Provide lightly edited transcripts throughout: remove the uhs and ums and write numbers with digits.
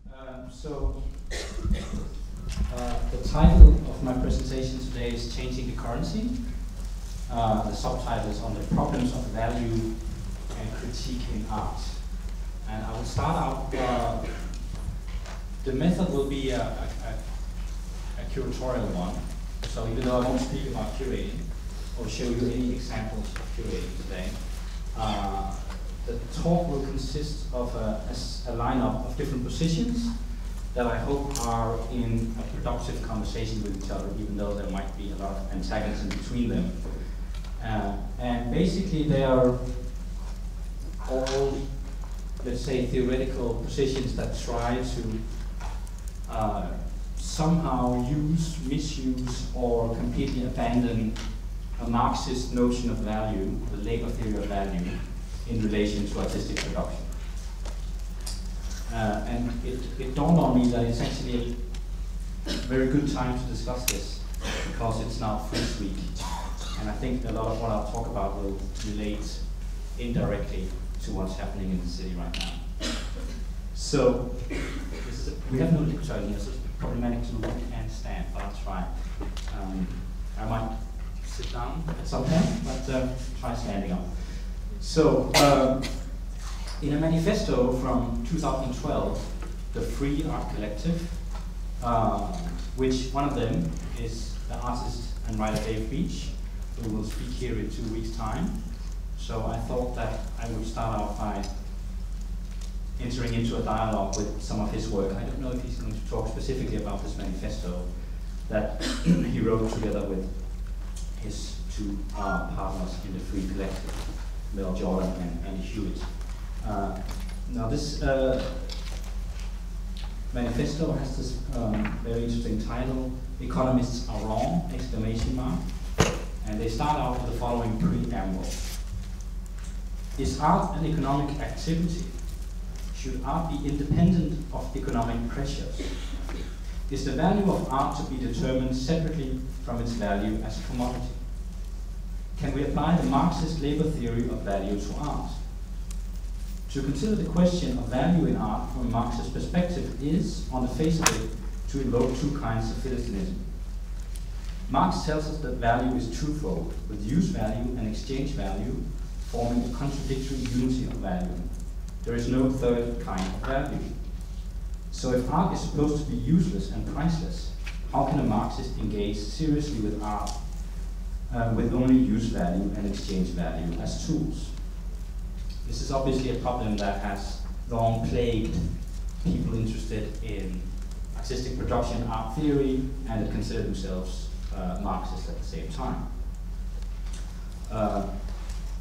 The title of my presentation today is Changing the Currency. The subtitle is On the Problems of Value and Critique in Art. And I will start out, the method will be a curatorial one. So even though I won't speak about curating or show you any examples of curating today, the talk will consist of a lineup of different positions that I hope are in a productive conversation with each other, even though there might be a lot of antagonism between them. And basically they are all, let's say, theoretical positions that try to somehow use, misuse, or completely abandon a Marxist notion of value, the labor theory of value, in relation to artistic production. And it dawned on me that it's actually a very good time to discuss this, because it's now French Week, and I think a lot of what I'll talk about will relate indirectly to what's happening in the city right now. So, we have no lecture in here, so it's problematic to look and stand, but I'll try. I might sit down at some point, but try standing up. So, in a manifesto from 2012, the Free Art Collective, which one of them is the artist and writer Dave Beach, who will speak here in 2 weeks' time. So I thought that I would start out by entering into a dialogue with some of his work. I don't know if he's going to talk specifically about this manifesto that he wrote together with his two partners in the Free Collective, Mel Jordan and Andy Hewitt. Now this manifesto has this very interesting title, "Economists Are Wrong!" And they start out with the following preamble. Is art an economic activity? Should art be independent of economic pressures? Is the value of art to be determined separately from its value as a commodity? Can we apply the Marxist labor theory of value to art? To consider the question of value in art from a Marxist perspective is, on the face of it, to invoke two kinds of Philistinism. Marx tells us that value is twofold, with use value and exchange value forming a contradictory unity of value. There is no third kind of value. So if art is supposed to be useless and priceless, how can a Marxist engage seriously with art with only use value and exchange value as tools? This is obviously a problem that has long plagued people interested in artistic production, art theory, and that consider themselves Marxists at the same time.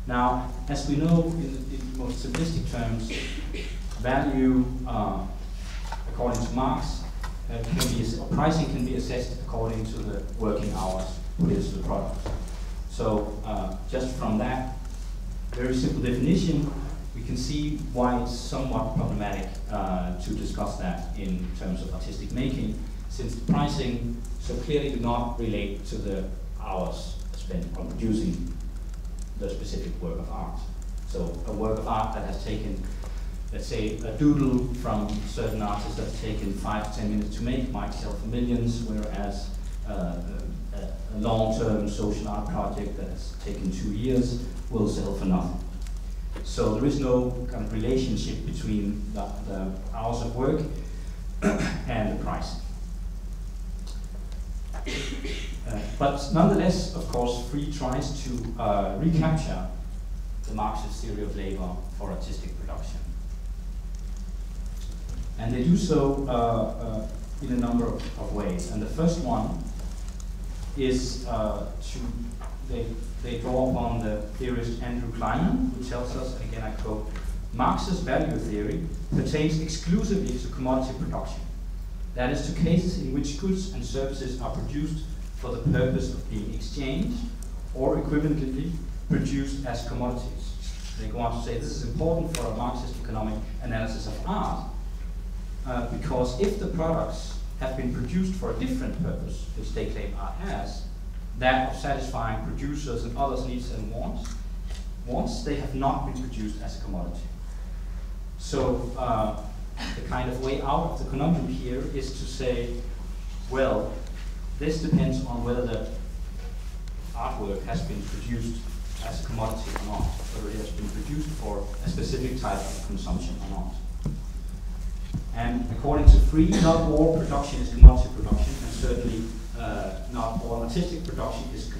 Now, as we know, in most simplistic terms, value, according to Marx, pricing can be assessed according to the working hours put into the product. So, just from that very simple definition, we can see why it's somewhat problematic to discuss that in terms of artistic making, since the pricing so clearly do not relate to the hours spent on producing the specific work of art. So a work of art that has taken, let's say, a doodle from certain artists that's taken 5 to 10 minutes to make might sell for millions, whereas a long-term social art project that has taken 2 years will sell for nothing. So there is no kind of relationship between the hours of work and the price. But nonetheless, of course, Free tries to recapture the Marxist theory of labor for artistic production. And they do so in a number of ways. And the first one is they draw upon the theorist Andrew Kleinman, who tells us, and again I quote, "Marxist value theory pertains exclusively to commodity production. That is, to cases in which goods and services are produced for the purpose of being exchanged, or equivalently produced as commodities." They go on to say this is important for a Marxist economic analysis of art, because if the products have been produced for a different purpose, which they claim art has, that of satisfying producers and others' needs and wants, they have not been produced as a commodity. So the kind of way out of the conundrum here is to say, well, this depends on whether the artwork has been produced as a commodity or not, whether it has been produced for a specific type of consumption or not. And according to Free, not all production is commodity production, and certainly not all artistic production is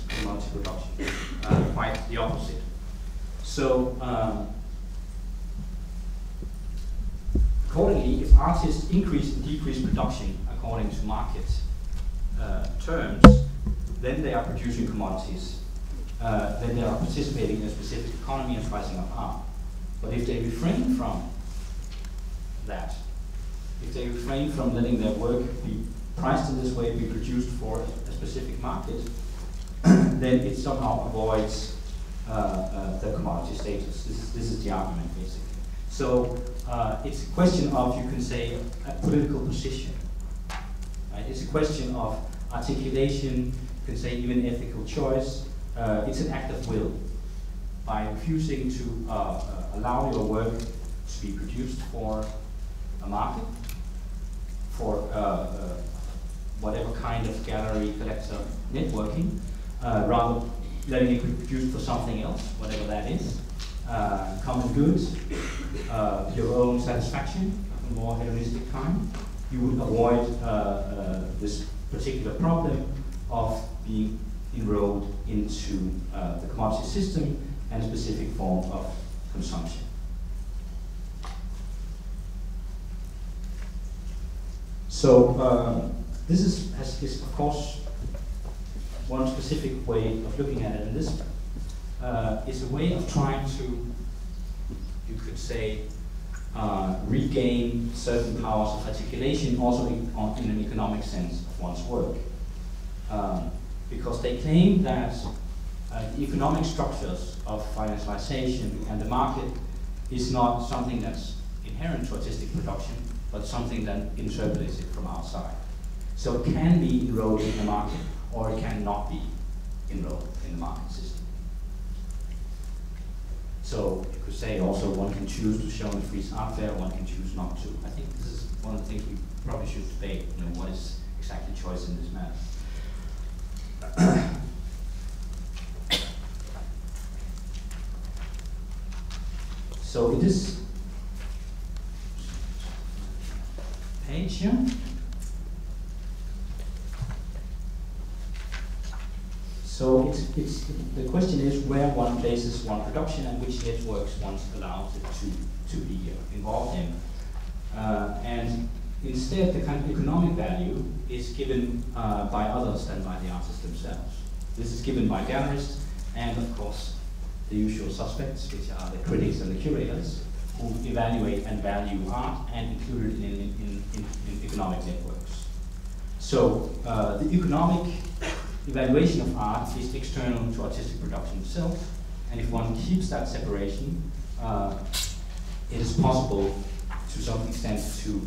commodity production. Quite the opposite. So, accordingly, if artists increase and decrease production according to market terms, then they are producing commodities. Then they are participating in a specific economy and pricing of art. But if they refrain from that, if they refrain from letting their work be priced in this way, be produced for a specific market, then it somehow avoids the commodity status. This is the argument, basically. So it's a question of, you can say, a political position. Right? It's a question of articulation, you can say even ethical choice. It's an act of will. By refusing to allow your work to be produced for a market, for whatever kind of gallery collector networking, rather letting it be produced for something else, whatever that is, common goods, your own satisfaction, a more hedonistic kind, you would avoid this particular problem of being enrolled into the commodity system and a specific form of consumption. So this is of course one specific way of looking at it, and this is a way of trying to, you could say, regain certain powers of articulation also in an economic sense of one's work. Because they claim that the economic structures of financialization and the market is not something that's inherent to artistic production, but something that interpolates it from outside. So it can be enrolled in the market, or it cannot be enrolled in the market system. So you could say also one can choose to show in Frieze Art Fair, one can choose not to. I think this is one of the things we probably should debate, what is exactly choice in this matter. So in this page here, so it's the question is where one places one production and which networks one allows it to be involved in. And instead, the kind of economic value is given by others than by the artists themselves. This is given by gallerists and, of course, the usual suspects, which are the critics and the curators, who evaluate and value art and include it in economic networks. So the economic evaluation of art is external to artistic production itself, and if one keeps that separation, it is possible to some extent to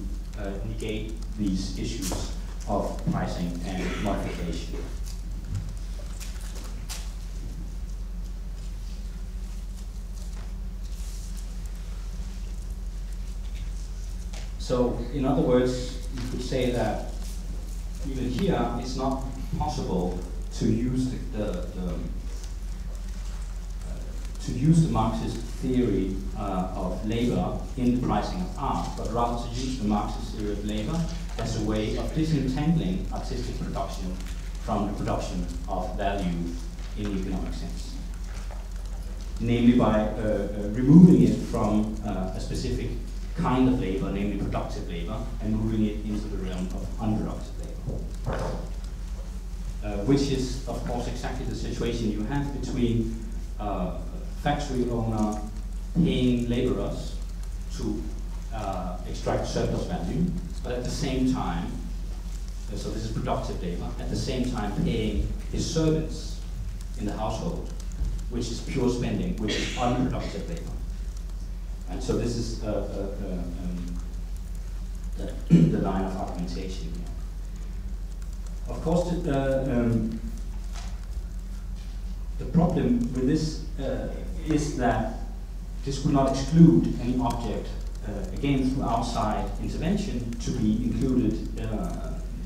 negate these issues of pricing and modification. So, in other words, you could say that even here it's not possible to use the Marxist theory of labor in the pricing of art, but rather to use the Marxist theory of labor as a way of disentangling artistic production from the production of value in the economic sense. Namely by removing it from a specific kind of labor, namely productive labor, and moving it into the realm of unproductive labor. Which is, of course, exactly the situation you have between factory owner paying laborers to extract surplus value, but at the same time, so this is productive labor, at the same time paying his servants in the household, which is pure spending, which is unproductive labor. And so this is the line of argumentation here. Of course, the problem with this is that this would not exclude any object again through outside intervention, to be included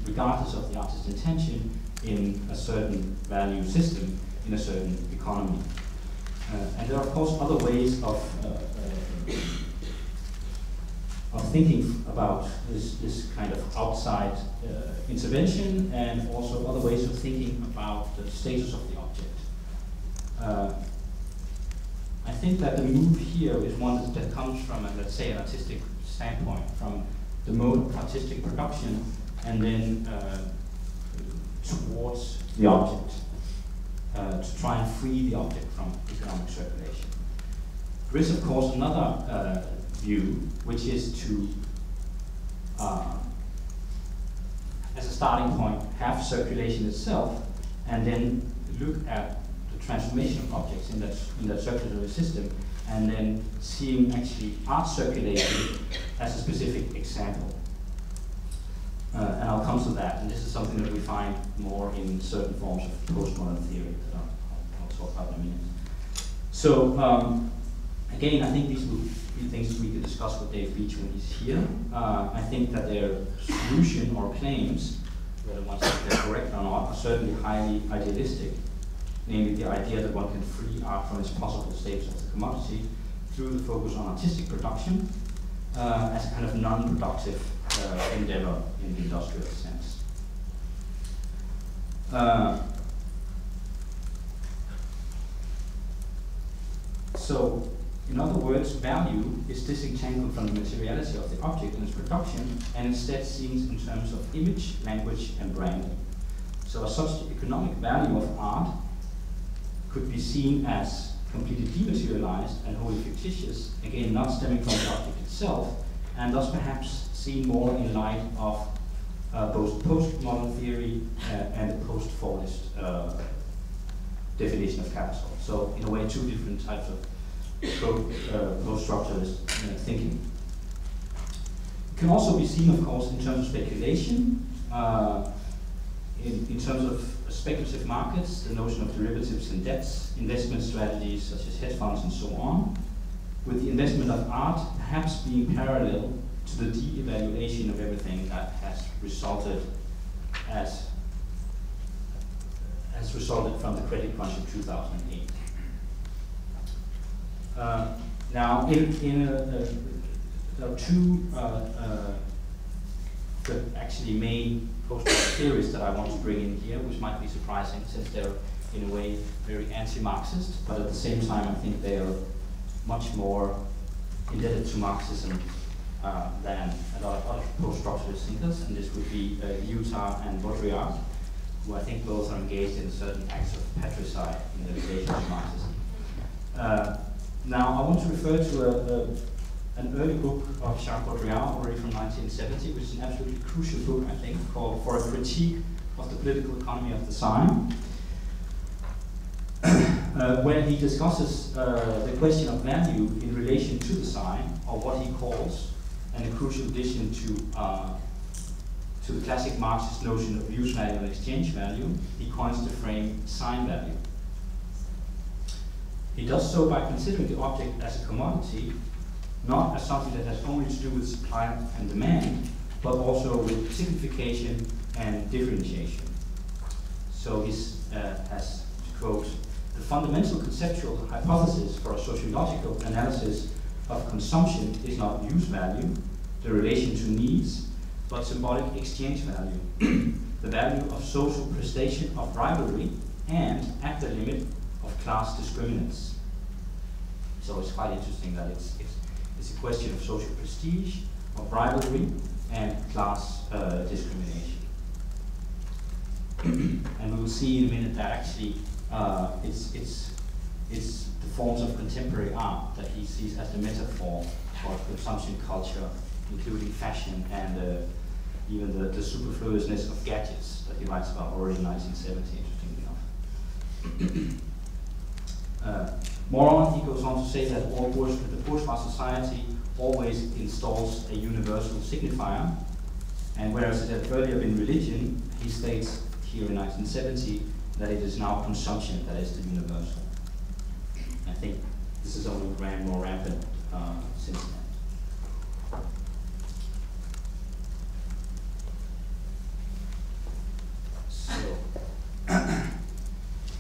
regardless of the artist's intention in a certain value system, in a certain economy. And there are of course other ways of thinking about this kind of outside intervention, and also other ways of thinking about the status of the object. I think that the move here is one that comes from, let's say, an artistic standpoint, from the mode of artistic production, and then towards the object, to try and free the object from economic circulation. There is, of course, another view, which is to, as a starting point, have circulation itself, and then look at the transformation of objects in that circulatory system, and then seeing actually art circulation as a specific example. And I'll come to that, and this is something that we find more in certain forms of postmodern theory that I'll talk about in a minute. So, again, I think these will be things we could discuss with Dave Beach when he's here. I think that their solution or claims, whether ones that they're correct or not, are certainly highly idealistic. Namely, the idea that one can free art from its possible status as a commodity through the focus on artistic production as a kind of non-productive endeavor in the industrial sense. So, in other words, value is disentangled from the materiality of the object and its production, and instead seen in terms of image, language, and branding. So, as such, the economic value of art could be seen as completely dematerialized and wholly fictitious, again, not stemming from the object itself, and thus perhaps seen more in light of both postmodern theory and the post-Fordist definition of capital. So, in a way, two different types of post-structuralist thinking. It can also be seen, of course, in terms of speculation, in terms of speculative markets, the notion of derivatives and debts, investment strategies such as hedge funds and so on, with the investment of art perhaps being parallel to the de-evaluation of everything that has resulted from the credit crunch of 2008. Now, there are two actually main post-modern theories that I want to bring in here, which might be surprising since they're in a way very anti-Marxist, but at the same time I think they are much more indebted to Marxism than a lot of other post-structuralist thinkers, and this would be Lyotard and Baudrillard, who I think both are engaged in certain acts of patricide in the relation to Marxism. Now, I want to refer to an early book of Jean Baudrillard, already from 1970, which is an absolutely crucial book, I think, called For a Critique of the Political Economy of the Sign, where he discusses the question of value in relation to the sign, or what he calls, and a crucial addition to the classic Marxist notion of use value and exchange value, he coins the frame sign value. He does so by considering the object as a commodity, not as something that has only to do with supply and demand, but also with signification and differentiation. So he has, to quote, the fundamental conceptual hypothesis for a sociological analysis of consumption is not use value, the relation to needs, but symbolic exchange value, the value of social prestation of rivalry, and, at the limit, of class discriminants. So it's quite interesting that it's a question of social prestige, of rivalry, and class discrimination. And we will see in a minute that actually it's the forms of contemporary art that he sees as the metaphor for consumption culture, including fashion and even the superfluousness of gadgets that he writes about already in 1970, interestingly enough. More on, he goes on to say that the bourgeois society always installs a universal signifier, and whereas it had earlier been religion, he states here in 1970 that it is now consumption that is the universal. I think this is only more rampant since then.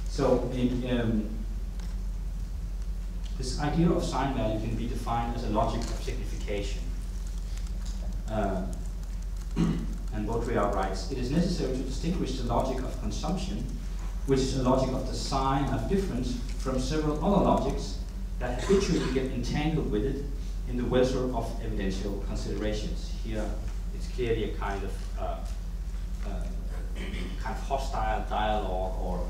So this idea of sign value can be defined as a logic of signification. And Baudrillard writes, it is necessary to distinguish the logic of consumption, which is a logic of the sign of difference, from several other logics that habitually get entangled with it in the welter of evidential considerations. Here, it's clearly a kind of hostile dialogue or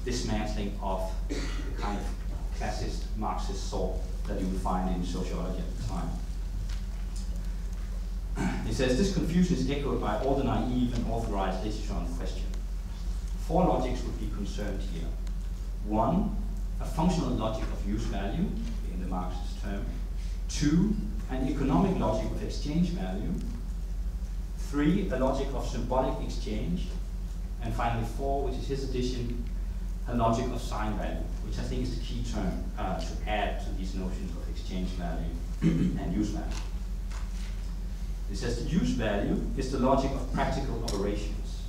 dismantling of the kind of classicist Marxist thought that you would find in sociology at the time. He says, this confusion is echoed by all the naive and authorized literature on the question. 4 logics would be concerned here. 1, a functional logic of use value, in the Marxist term. 2, an economic logic of exchange value. 3, a logic of symbolic exchange. And finally 4, which is his addition, a logic of sign value, which I think is the key term to add to these notions of exchange value and use value. It says the use value is the logic of practical operations.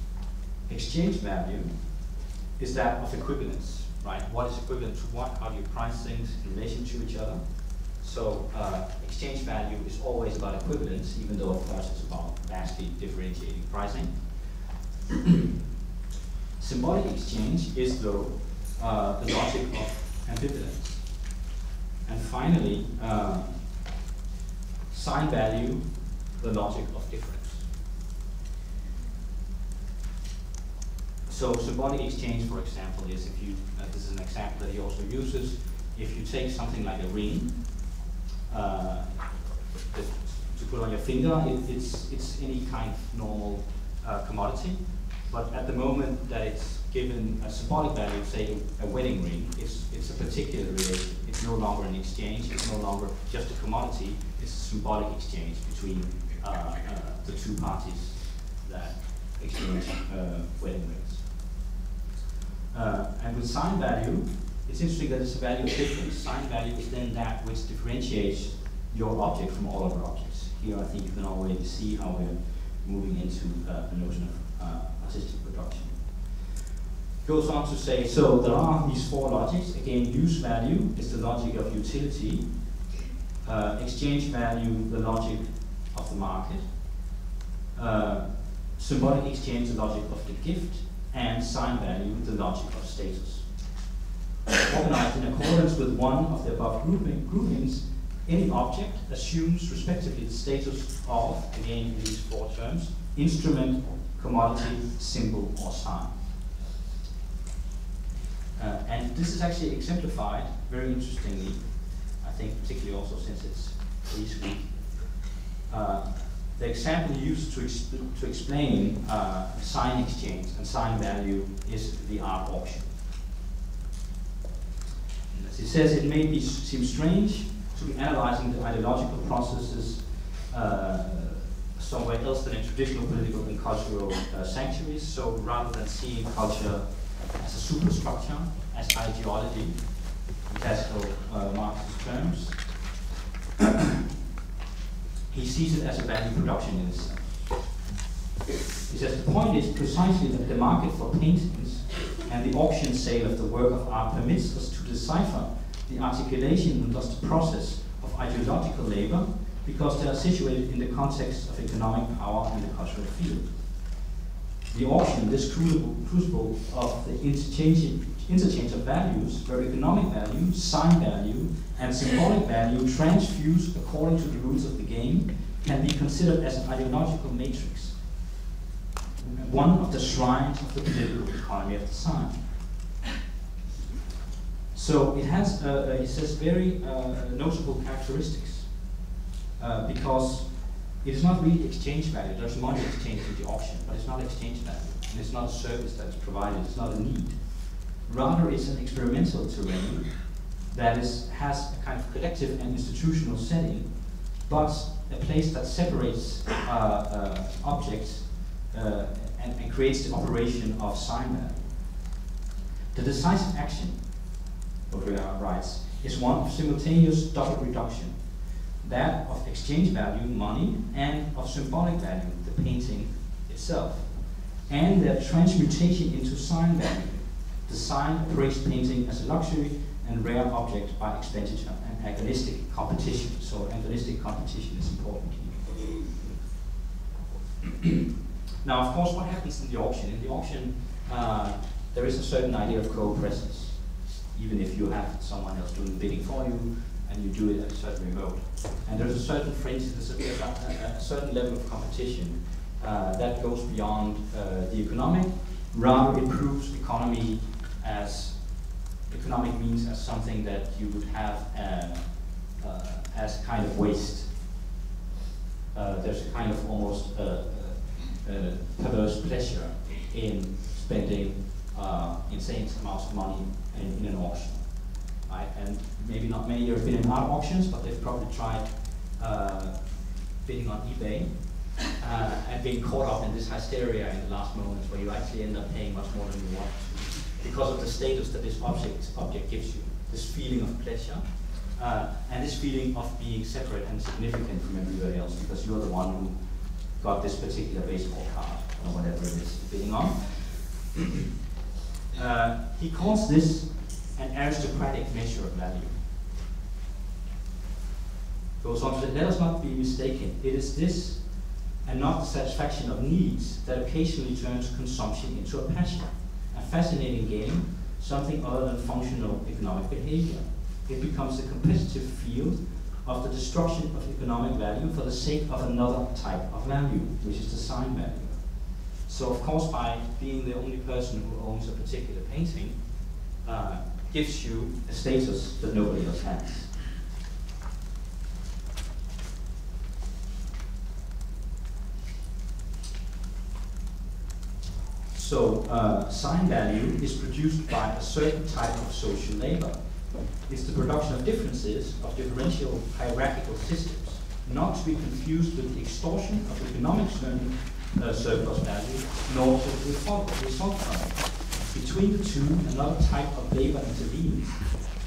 Exchange value is that of equivalence, right? What is equivalent to what? How do you price things in relation to each other? So exchange value is always about equivalence, even though of course it's about vastly differentiating pricing. Symbolic exchange is, though, the logic of ambivalence. And finally, sign value, the logic of difference. So symbolic exchange, for example, is if you, this is an example that he also uses, if you take something like a ring to put on your finger, it's any kind of normal commodity. But at the moment that it's given a symbolic value, say a wedding ring, it's a particular relation. It's no longer an exchange, it's no longer just a commodity, it's a symbolic exchange between the two parties that exchange wedding rings. And with sign value, it's interesting that it's a value of difference. Sign value is then that which differentiates your object from all other objects. Here I think you can already see how we're moving into the notion of artistic production. Goes on to say, so there are these 4 logics. Again, use value is the logic of utility. Exchange value, the logic of the market. Symbolic exchange, the logic of the gift. And sign value, the logic of status. Organized in accordance with one of the above groupings, any object assumes respectively the status of, again in these 4 terms, instrument, commodity, symbol, or sign. And this is actually exemplified very interestingly, I think particularly also since it's this week. The example used to explain sign exchange and sign value is the art auction. And as he says, it may seem strange to be analyzing the ideological processes somewhere else than in traditional political and cultural sanctuaries. So rather than seeing culture as a superstructure, as ideology, in classical Marxist terms, he sees it as a value production in itself. He says the point is precisely that the market for paintings and the auction sale of the work of art permits us to decipher the articulation and thus the process of ideological labor, because they are situated in the context of economic power and the cultural field. The auction, this crucible of the interchange of values, where economic value, sign value, and symbolic value transfuse according to the rules of the game, can be considered as an ideological matrix, one of the shrines of the political economy of the sign. So it has, he says, very notable characteristics, because it is not really exchange value. There's money exchanged in the auction, but it's not exchange value. And it's not a service that's provided, it's not a need. Rather, it's an experimental terrain that has a kind of collective and institutional setting, but a place that separates objects and creates the operation of sign value. The decisive action, Baudrillard writes, is one of simultaneous double reduction, that of exchange value, money, and of symbolic value, the painting itself, and their transmutation into sign value. The sign appraised painting as a luxury and rare object by expenditure and agonistic competition. So agonistic competition is important here. Now, of course, what happens in the auction? In the auction, there is a certain idea of co-presence, even if you have someone else doing the bidding for you, and you do it at a certain remote. And there's a certain fringe, there's a certain level of competition that goes beyond the economic. Rather, it proves economy as economic means as something that you would have as a kind of waste. There's a kind of almost perverse pleasure in spending insane amounts of money in an auction. Right? And maybe not many have been in art auctions, but they've probably tried bidding on eBay and being caught up in this hysteria in the last moments where you actually end up paying much more than you want to, because of the status that this object gives you, this feeling of pleasure, and this feeling of being separate and significant from everybody else, because you're the one who got this particular baseball card, or whatever it is bidding on. He calls this an aristocratic measure of value. Goes on to say, let us not be mistaken. It is this, and not the satisfaction of needs, that occasionally turns consumption into a passion, a fascinating game, something other than functional economic behavior. It becomes the competitive field of the destruction of economic value for the sake of another type of value, which is the sign value. So, of course, by being the only person who owns a particular painting, gives you a status that nobody else has. So, sign value is produced by a certain type of social labor. It's the production of differences, of differential hierarchical systems, not to be confused with the extortion of economic surplus value, nor to the result from it. Between the two, another type of labor intervenes,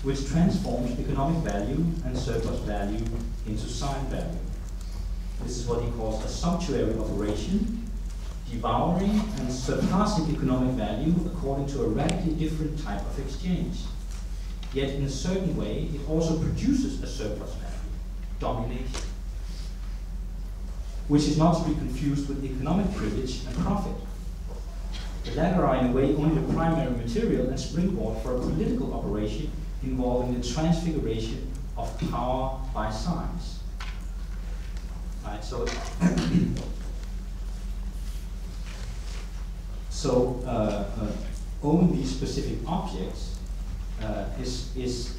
which transforms economic value and surplus value into sign value. This is what he calls a sumptuary operation, devouring and surpassing economic value according to a radically different type of exchange. Yet in a certain way, it also produces a surplus value, domination, which is not to be confused with economic privilege and profit. The latter are in a way only the primary material and springboard for a political operation involving the transfiguration of power by signs. Right, owning these specific objects is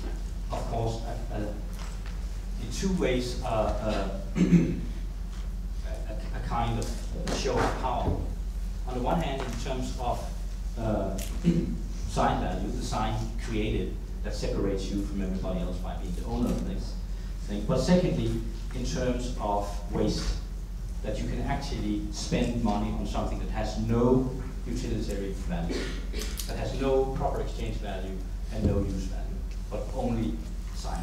of course, in two ways, a kind of show of power. On the one hand, in terms of sign value, the sign created that separates you from everybody else by being the owner of this thing. But secondly, in terms of waste, that you can actually spend money on something that has no utilitarian value, that has no proper exchange value and no use value, but only sign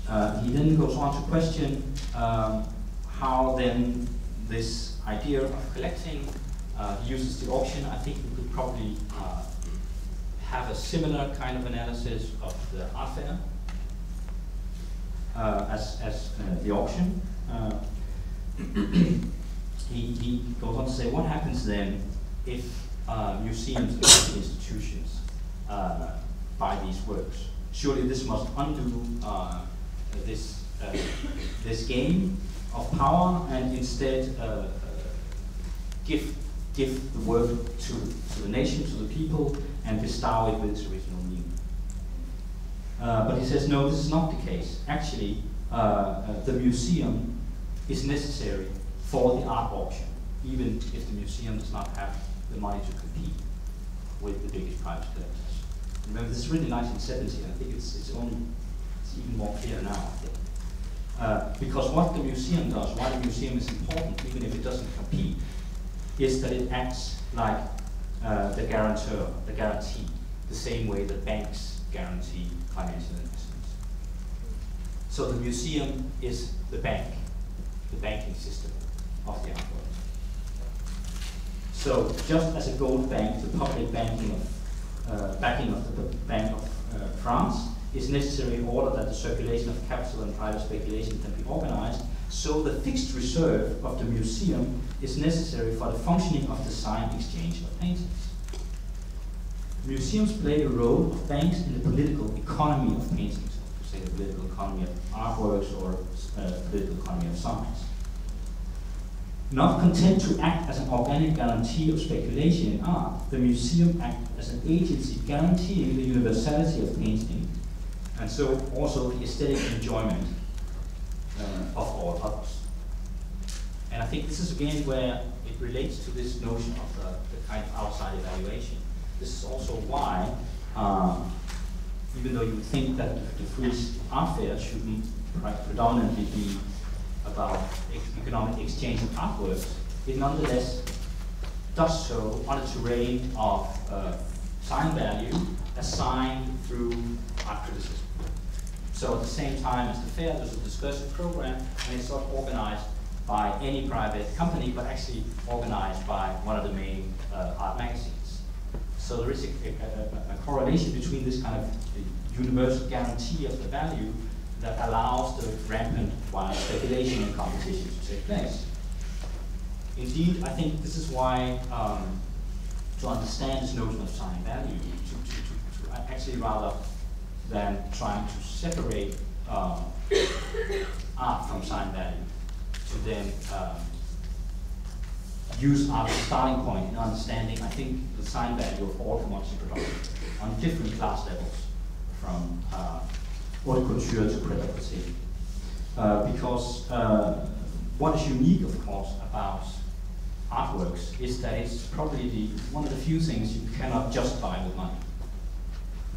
value. He then goes on to question how then this idea of collecting uses the auction. I think we could probably have a similar kind of analysis of the art fair as the auction. He goes on to say, what happens then if museums and institutions buy these works? Surely this must undo this game of power and instead give the work to the nation, to the people, and bestow it with its original meaning. But he says, no, this is not the case. Actually, the museum is necessary for the art auction, even if the museum does not have the money to compete with the biggest private collectors. Remember, this is really 1970, and I think it's even more clear now, I think. Because what the museum does, why the museum is important, even if it doesn't compete, is that it acts like the guarantor, the guarantee, the same way that banks guarantee financial investments. So the museum is the bank, the banking system of the artwork. So just as a gold bank, the public backing of the Bank of France is necessary in order that the circulation of capital and private speculation can be organized, so the fixed reserve of the museum is necessary for the functioning of the signed exchange of paintings. Museums play a role of banks in the political economy of paintings, to say the political economy of artworks or political economy of signs. Not content to act as an organic guarantee of speculation in art, the museum acts as an agency guaranteeing the universality of painting, and so also the aesthetic enjoyment of all others. And I think this is again where it relates to this notion of the kind of outside evaluation. This is also why, even though you would think that the Frieze art fair should predominantly be about economic exchange of artworks, it nonetheless does so on a terrain of sign value assigned through art criticism. So at the same time as the fair, there's a discursive program, and it's not organized by any private company, but actually organized by one of the main art magazines. So there is a correlation between this kind of universal guarantee of the value that allows the rampant wild speculation and competition to take place. Indeed, I think this is why, to understand this notion of sign value, to actually rather than trying to separate art from sign value, to then use art as a starting point in understanding, I think, the sign value of all commodity production on different class levels, from haute couture to prêt-à-porter. Because what is unique, of course, about artworks is that it's probably one of the few things you cannot just buy with money.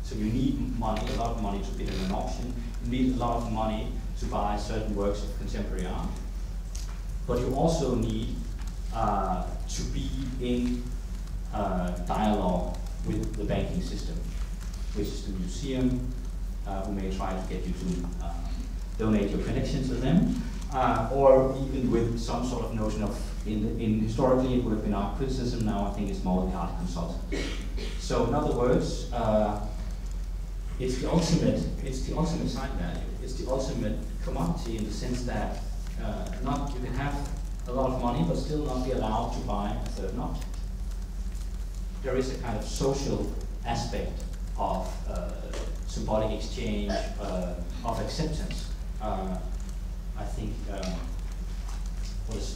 So you need money, a lot of money to bid in an auction. You need a lot of money to buy certain works of contemporary art. But you also need to be in dialogue with the banking system, which is the museum, who may try to get you to donate your collection to them, or even with some sort of notion of, historically it would have been art criticism, now I think it's more the art consultant. So in other words, it's the ultimate sign value. It's the ultimate commodity in the sense that you can have a lot of money but still not be allowed to buy a certain object. There is a kind of social aspect of symbolic exchange, of acceptance. I think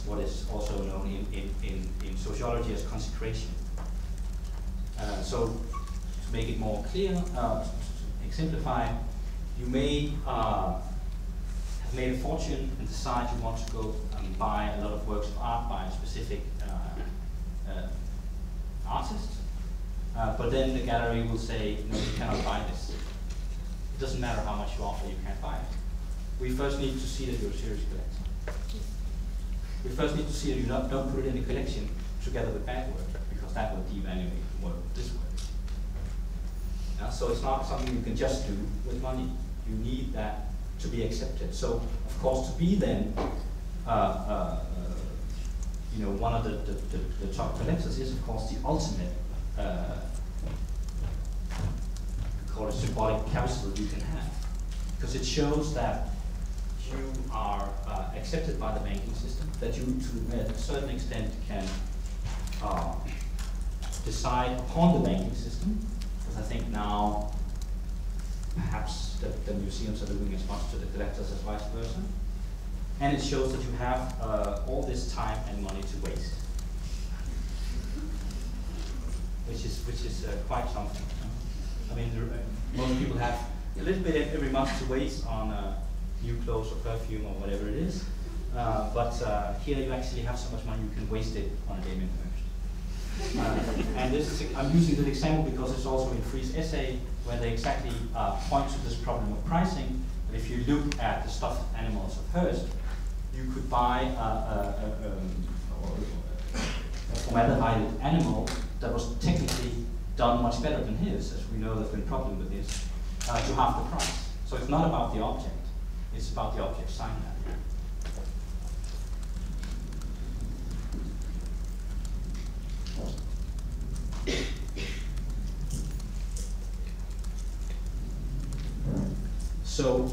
what is also known in sociology as consecration. So to make it more clear, to exemplify, you may have made a fortune and decide you want to go and buy a lot of works of art by a specific artist, but then the gallery will say, no, you cannot buy this. It doesn't matter how much you offer, you can't buy it. We first need to see that you're a serious collector. We first need to see that you don't put it in a collection together with bad work, because that will devalue the work of this work. So it's not something you can just do with money. You need that to be accepted. So, of course, to be then, one of the top collectors is, of course, the ultimate, call it symbolic capital you can have, because it shows that you are accepted by the banking system, that you, to a certain extent, can decide upon the banking system. Because I think now, perhaps the museums are doing as much to the collectors as vice versa. And it shows that you have all this time and money to waste, which is quite something. I mean, most people have a little bit every month to waste on new clothes or perfume or whatever it is, but here you actually have so much money you can waste it on a Damien Hirst. And this is, I'm using this example because it's also in Frieze essay where they exactly point to this problem of pricing. But if you look at the stuffed animals of Hirst, you could buy a formaldehyde animal that was technically done much better than his, as we know there's been a problem with this, to half the price. So it's not about the object. It's about the object sign value. So,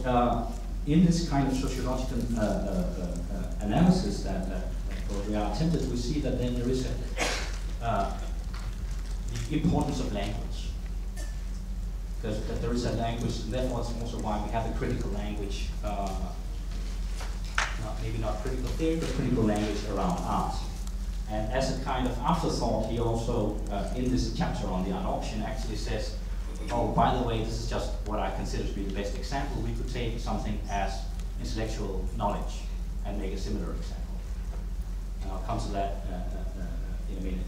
in this kind of sociological analysis that we are attempted, we see that then there is the importance of language. Because that there is a language, and therefore it's also why we have a critical language, maybe not critical theory, but critical language around art. And as a kind of afterthought, he also, in this chapter on the art auction, actually says, oh, by the way, this is just what I consider to be the best example. We could take something as intellectual knowledge and make a similar example. And I'll come to that in a minute.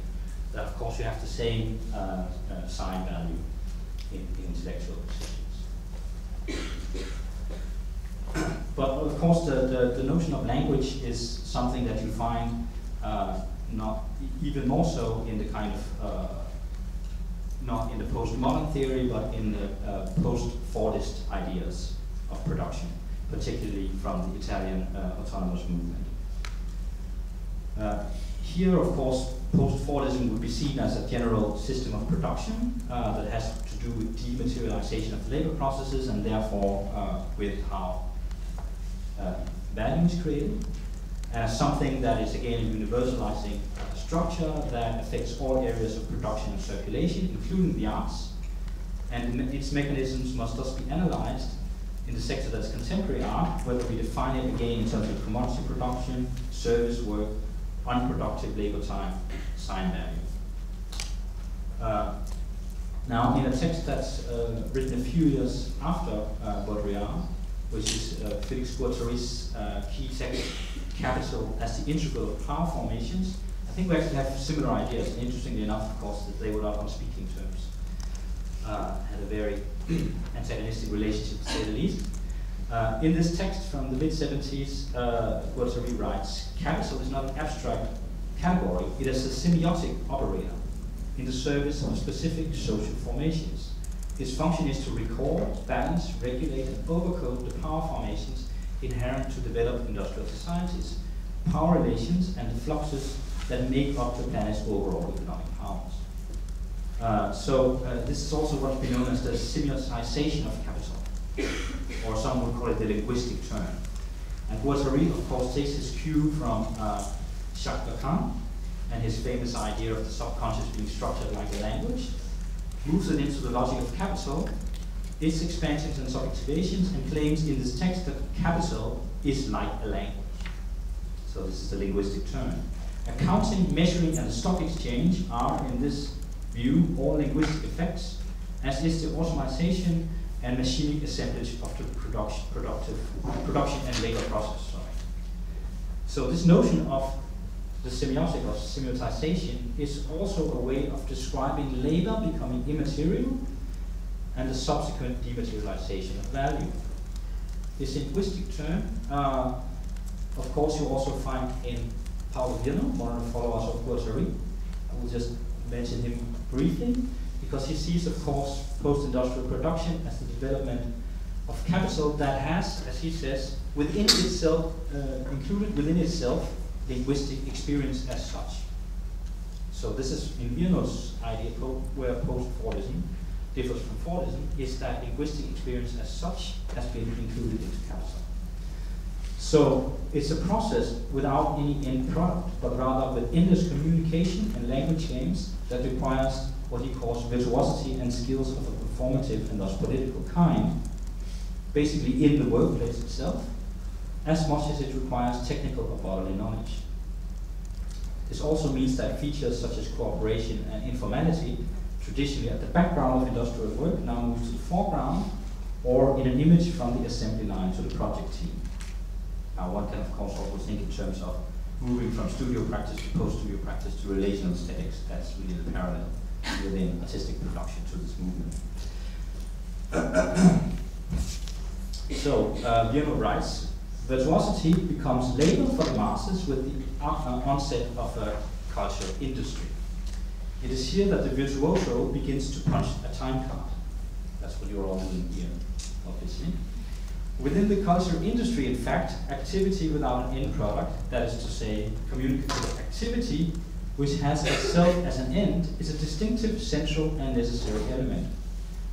That, of course, you have the same sign value in intellectual decisions. But of course, the notion of language is something that you find not even more so in the kind of not in the postmodern theory, but in the post-Fordist ideas of production, particularly from the Italian autonomous movement. Here, of course, post-Fordism would be seen as a general system of production that has to do with dematerialization of labor processes and therefore with how value is created, as something that is again a universalizing structure that affects all areas of production and circulation, including the arts, and its mechanisms must thus be analyzed in the sector that's contemporary art, whether we define it again in terms of commodity production, service work, unproductive labor time, sign value. Now, in a text that's written a few years after Baudrillard, which is Felix Guattari's key text, Capital as the Integral of Power Formations, I think we actually have similar ideas, and interestingly enough, of course, that they were not on speaking terms. Had a very antagonistic relationship, to say the least. In this text from the mid-70s, Guattari writes, capital is not an abstract category, it is a semiotic operator in the service of specific social formations. Its function is to record, balance, regulate, and overcode the power formations inherent to developed industrial societies, power relations, and the fluxes that make up the planet's overall economic powers. This is also what's been known as the semiotization of capital, or some would call it the linguistic turn. And Guattari, of course, takes his cue from Jacques Lacan and his famous idea of the subconscious being structured like a language, moves it into the logic of capital, its expansions and subjectivations, and claims in this text that capital is like a language. So this is the linguistic turn. Accounting, measuring, and the stock exchange are, in this view, all linguistic effects, as is the automation and machinic assemblage of the production and labor process. Sorry. So this notion of the semiotic or semiotization is also a way of describing labor becoming immaterial and the subsequent dematerialization of value. This linguistic turn, of course, you also find in Paulo Virno, one of the followers of Guattari. I will just mention him briefly, because he sees, of course, post-industrial production as the development of capital that has, as he says, within itself, included within itself, linguistic experience as such. So this is in Virno's idea, where post-Fordism differs from Fordism, is that linguistic experience as such has been included into capital. So it's a process without any end product, but rather with endless communication and language games that requires what he calls virtuosity and skills of a performative and thus political kind, basically in the workplace itself, as much as it requires technical or bodily knowledge. This also means that features such as cooperation and informality, traditionally at the background of industrial work, now move to the foreground, or in an image from the assembly line to the project team. Now one can of course also think in terms of moving from studio practice to post-studio practice to relational aesthetics. That's really the parallel within artistic production to this movement. So Virno writes, virtuosity becomes labor for the masses with the onset of a cultural industry. It is here that the virtuoso begins to punch a time card. That's what you're all doing here, obviously. Within the cultural industry, in fact, activity without an end product, that is to say, communicative activity, which has itself as an end, is a distinctive, central, and necessary element.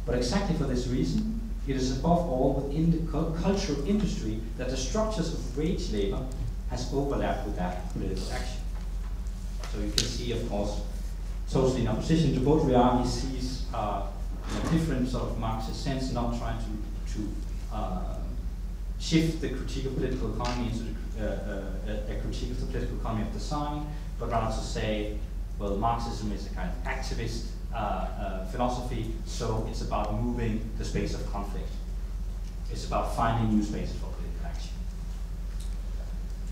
But exactly for this reason, it is above all within the cultural industry that the structures of wage labor has overlapped with that of political action. So you can see, of course, totally in opposition to Baudrillard, he sees in a different sort of Marxist sense, not trying to shift the critique of political economy into a critique of the political economy of design, but rather to say, well, Marxism is a kind of activist philosophy, so it's about moving the space of conflict. It's about finding new spaces for political action.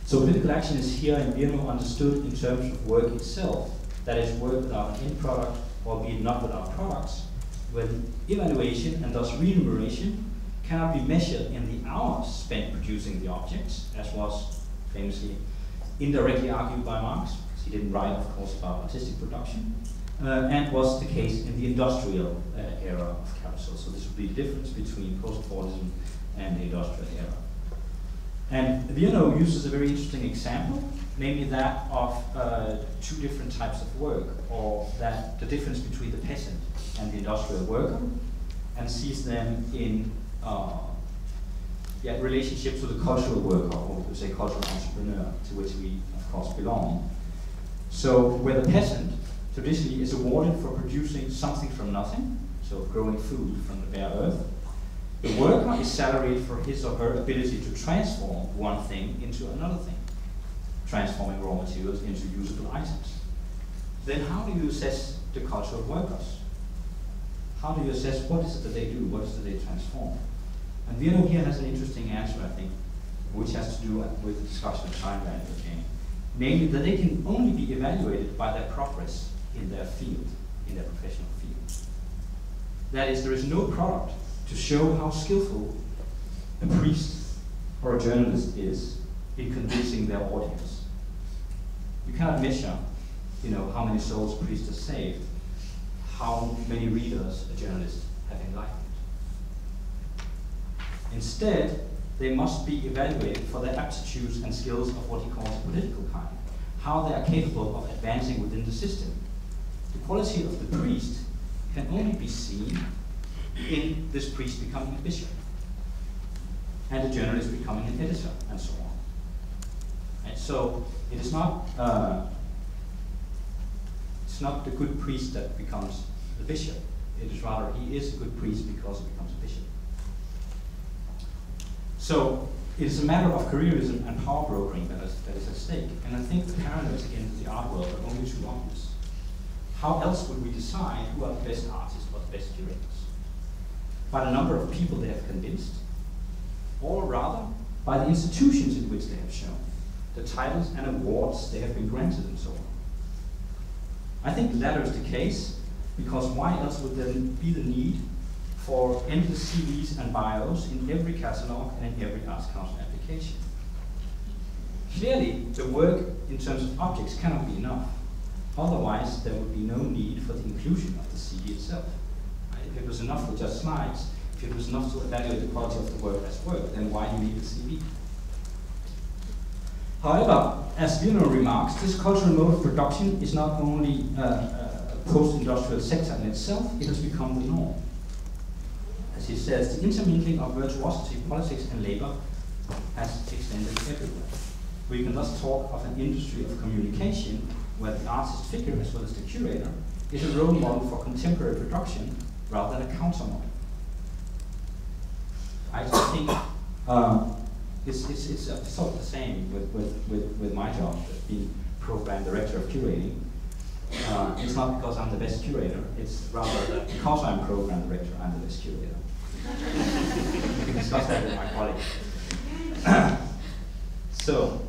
So political action is here in Virno understood in terms of work itself, that is work without an end product, albeit not without products, where the evaluation and thus remuneration cannot be measured in the hours spent producing the objects, as was famously indirectly argued by Marx. He didn't write, of course, about artistic production, and was the case in the industrial era of capital. So this would be the difference between post-Fordism and the industrial era. And Virno uses a very interesting example, namely that of two different types of work, or that the difference between the peasant and the industrial worker, and sees them in relationship to the cultural worker, or we could say cultural entrepreneur, to which we, of course, belong. So where the peasant traditionally is awarded for producing something from nothing, so growing food from the bare earth, the worker is salaried for his or her ability to transform one thing into another thing, transforming raw materials into usable items. Then how do you assess the cultural workers? How do you assess what is it that they do, what is it that they transform? And Virno here has an interesting answer, I think, which has to do with the discussion of time value again. Namely, that they can only be evaluated by their progress in their field, in their professional field. That is, there is no product to show how skillful a priest or a journalist is in convincing their audience. You cannot measure, how many souls a priest has saved, how many readers a journalist have enlightened. Instead, they must be evaluated for their aptitudes and skills of what he calls a political kind, how they are capable of advancing within the system. The quality of the priest can only be seen in this priest becoming a bishop, and the journalist becoming an editor, and so on. And so it is not it's not the good priest that becomes the bishop. It is rather he is a good priest because he becomes a bishop. So it is a matter of careerism and power brokering that is at stake. And I think the parallels again to the art world are only too obvious. How else would we decide who are the best artists or the best curators? By the number of people they have convinced, or rather by the institutions in which they have shown, the titles and awards they have been granted, and so on. I think the latter is the case, because why else would there be the need for endless CVs and bios in every catalog and in every Arts Council application? Clearly, the work in terms of objects cannot be enough. Otherwise, there would be no need for the inclusion of the CV itself. If it was enough with just slides, if it was enough to evaluate the quality of the work as work, then why do you need a CV? However, as Virno remarks, this cultural mode of production is not only a post-industrial sector in itself, it has become the norm. As he says, the intermingling of virtuosity, politics, and labor has extended everywhere. We can thus talk of an industry of communication where the artist figure, as well as the curator, is a role model for contemporary production rather than a counter model. I think it's sort of the same with my job as being program director of curating. It's not because I'm the best curator, it's rather that because I'm program director, I'm the best curator. You can discuss that with my colleagues. So,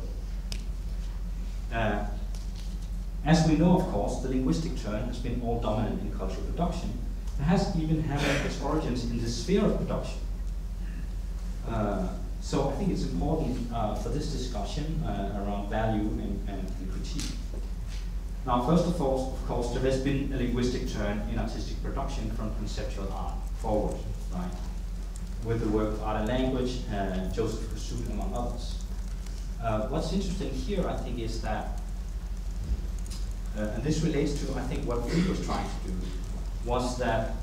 as we know, of course, the linguistic turn has been all dominant in cultural production. It has even had its origins in the sphere of production. So I think it's important for this discussion around value and critique. Now, first of all, of course, there has been a linguistic turn in artistic production from conceptual art forward, right? with the work of Art and Language, Joseph Kosuth, among others. What's interesting here, I think, is that, and this relates to, I think, what he was trying to do, was that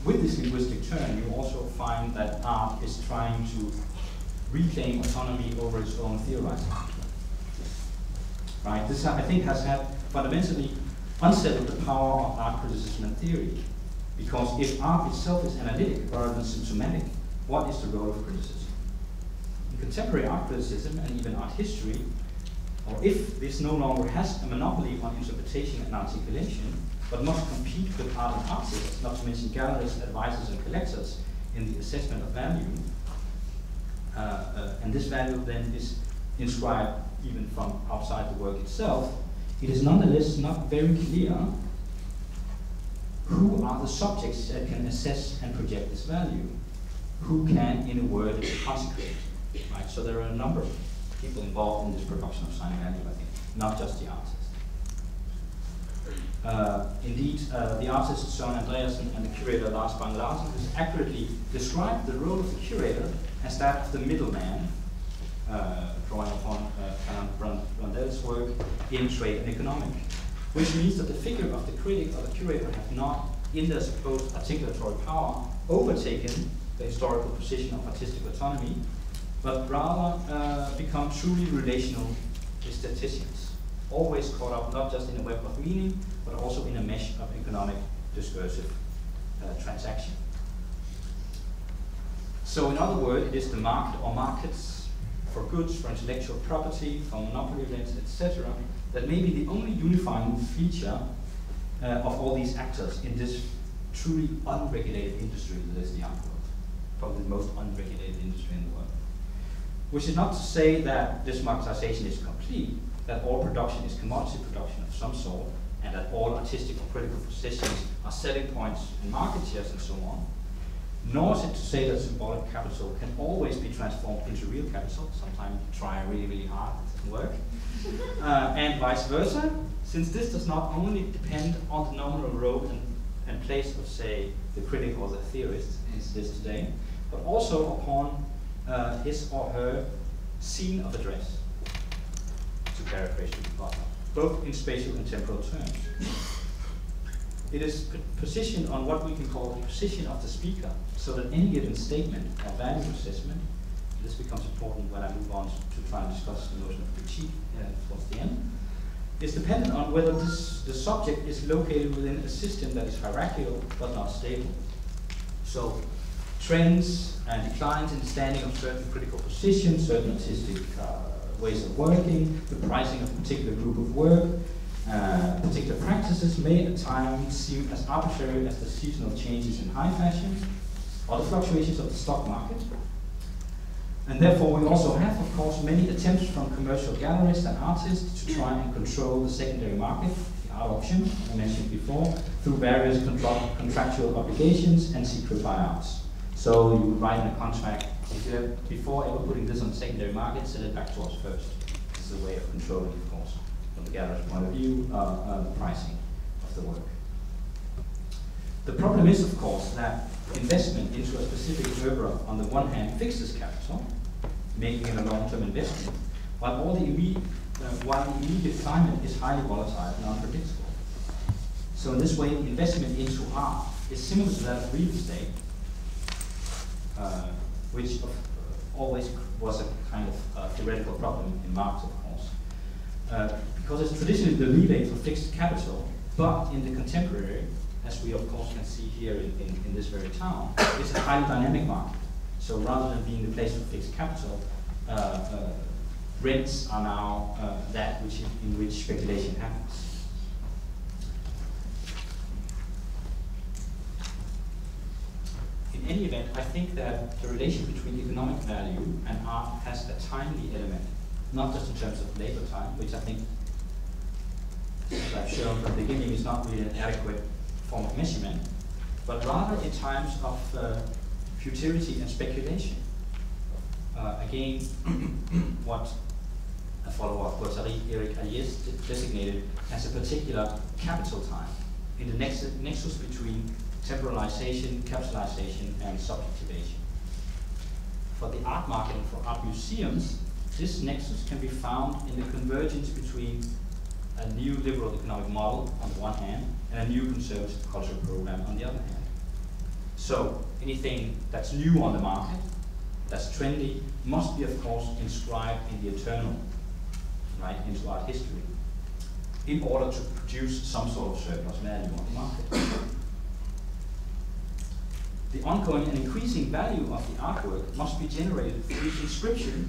with this linguistic turn, you also find that art is trying to reclaim autonomy over its own theorizing. Right? This, I think, has had fundamentally unsettled the power of art criticism and theory. Because if art itself is analytic rather than symptomatic, what is the role of criticism? In contemporary art criticism and even art history, or if this no longer has a monopoly on interpretation and articulation, but must compete with art and artists, not to mention galleries, advisors, and collectors in the assessment of value, and this value then is inscribed even from outside the work itself, it is nonetheless not very clear who are the subjects that can assess and project this value, who can, in a word, consecrate. Right? So there are a number of people involved in this production of sign value, I think, not just the artist. Indeed, the artist Søren Andreasen and the curator Lars Bang-Larsen has accurately described the role of the curator as that of the middleman, drawing upon Blondel's work in Trade and Economic, which means that the figure of the critic or the curator have not, in their supposed articulatory power, overtaken the historical position of artistic autonomy, but rather become truly relational statisticians, always caught up not just in a web of meaning, but also in a mesh of economic discursive transaction. So in other words, it is the market or markets for goods, for intellectual property, for monopoly events, etc., that may be the only unifying feature of all these actors in this truly unregulated industry that is the art world, probably the most unregulated industry in the world. Which is not to say that this marketization is complete, that all production is commodity production of some sort, and that all artistic or critical positions are selling points and market shares and so on. Nor is it to say that symbolic capital can always be transformed into real capital. Sometimes you try really, really hard, it doesn't work. And vice versa, since this does not only depend on the nominal role and place of, say, the critic or the theorist, as it is today, but also upon his or her scene of address, to paraphrase Butler, both in spatial and temporal terms. It is positioned on what we can call the position of the speaker, so that any given statement or value assessment, this becomes important when I move on to try and discuss the notion of critique towards the end, is dependent on whether the subject is located within a system that is hierarchical but not stable. So trends and declines in the standing of certain critical positions, certain artistic ways of working, the pricing of a particular group of work, particular practices may at times seem as arbitrary as the seasonal changes in high fashion or the fluctuations of the stock market. And therefore we also have, of course, many attempts from commercial galleries and artists to try and control the secondary market, the art auction, I mentioned before, through various contractual obligations and secret buyouts. So you would write in a contract, if you have, before ever putting this on the secondary market, sell it back to us first. This is a way of controlling, of course, from the gallery's point of view, the pricing of the work. The problem is, of course, that investment into a specific oeuvre on the one hand fixes capital, making it a long-term investment, while the immediate climate is highly volatile and unpredictable. So in this way, investment into art is similar to that of real estate, which always was a kind of theoretical problem in Marx, of course. Because it's traditionally the relay for fixed capital, but in the contemporary, as we of course can see here in this very town, it's a highly dynamic market. So rather than being the place for fixed capital, rents are now that in which speculation happens. In any event, I think that the relation between economic value and art has a timely element, not just in terms of labor time, which I think, as I've shown from the beginning, is not really an adequate form of measurement, but rather in times of futurity and speculation. Again, what a follower of Guattari, Eric Ayes, designated as a particular capital time in the nexus between temporalization, capitalization, and subjectivation. For the art market and for art museums, this nexus can be found in the convergence between a new liberal economic model on the one hand and a new conservative cultural program on the other hand. So anything that's new on the market, that's trendy, must be of course inscribed in the eternal, right, into art history, in order to produce some sort of surplus value on the market. The ongoing and increasing value of the artwork must be generated through inscription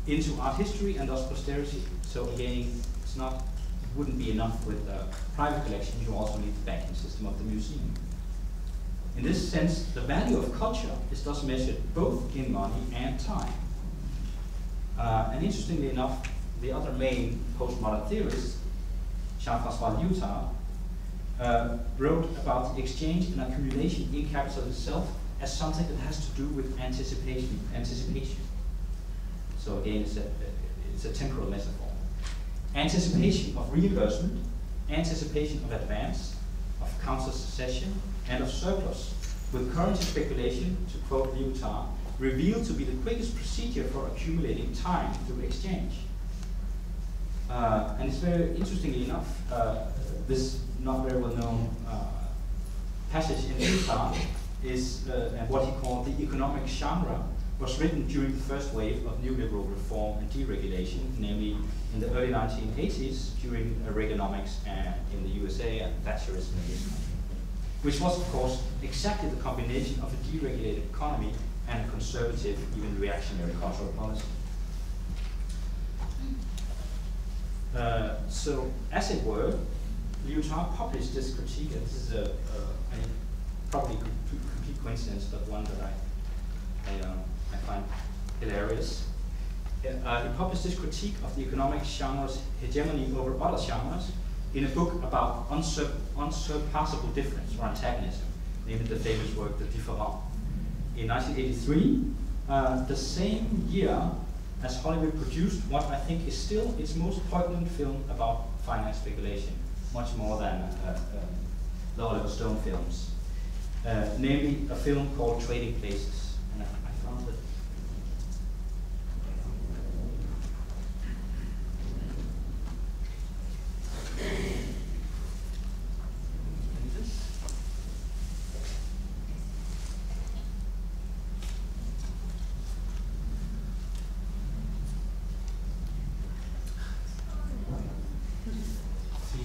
into art history and thus posterity. So again, it wouldn't be enough with a private collection, you also need the banking system of the museum. In this sense, the value of culture is thus measured both in money and time. And interestingly enough, the other main postmodern theorist, Jean-François Lyotard, wrote about the exchange and accumulation in capital itself as something that has to do with anticipation. So again, it's a temporal metaphor. Anticipation of reimbursement, anticipation of advance, of counter-succession, and of surplus, with currency speculation, to quote Lyotard, revealed to be the quickest procedure for accumulating time through exchange. And it's very interestingly enough, this not very well known passage in Lyotard is and what he called the economic genre was written during the first wave of neoliberal reform and deregulation, namely in the early 1980s during Reaganomics in the USA and Thatcherism in this country, which was of course exactly the combination of a deregulated economy and a conservative, even reactionary cultural policy. So, as it were, Lyotard published this critique, and this is probably a complete coincidence, but one that I find hilarious. He published this critique of the economic genre's hegemony over other genres in a book about unsurpassable difference, or antagonism, named the famous work, The Différent. In 1983, the same year as Hollywood produced what I think is still its most poignant film about finance speculation, much more than the Oliver Stone films, namely a film called Trading Places. And I found it.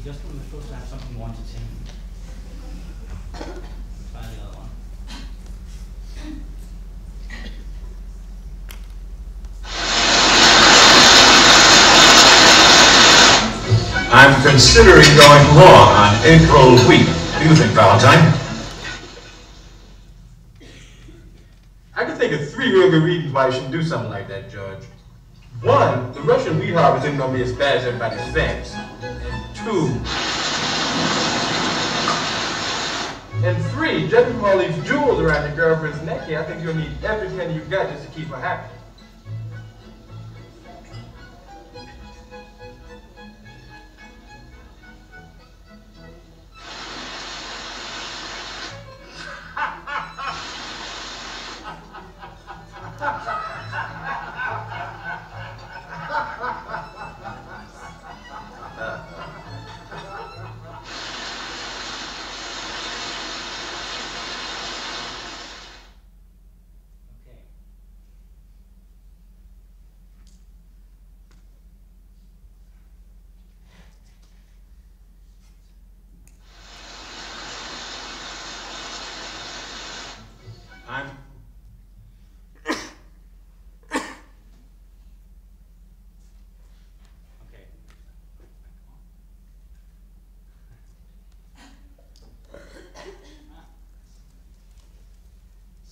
Just when we're supposed to have something more entertaining. Try the other one. I'm considering going long on egg roll wheat. What do you think, Valentine? I can think of 3 real good reasons why you shouldn't do something like that, George. 1, the Russian wheat harvest isn't going to be as bad as everybody thinks. And 2, and 3, judging from all these jewels around your girlfriend's neck here, I think you'll need every penny you got just to keep her happy.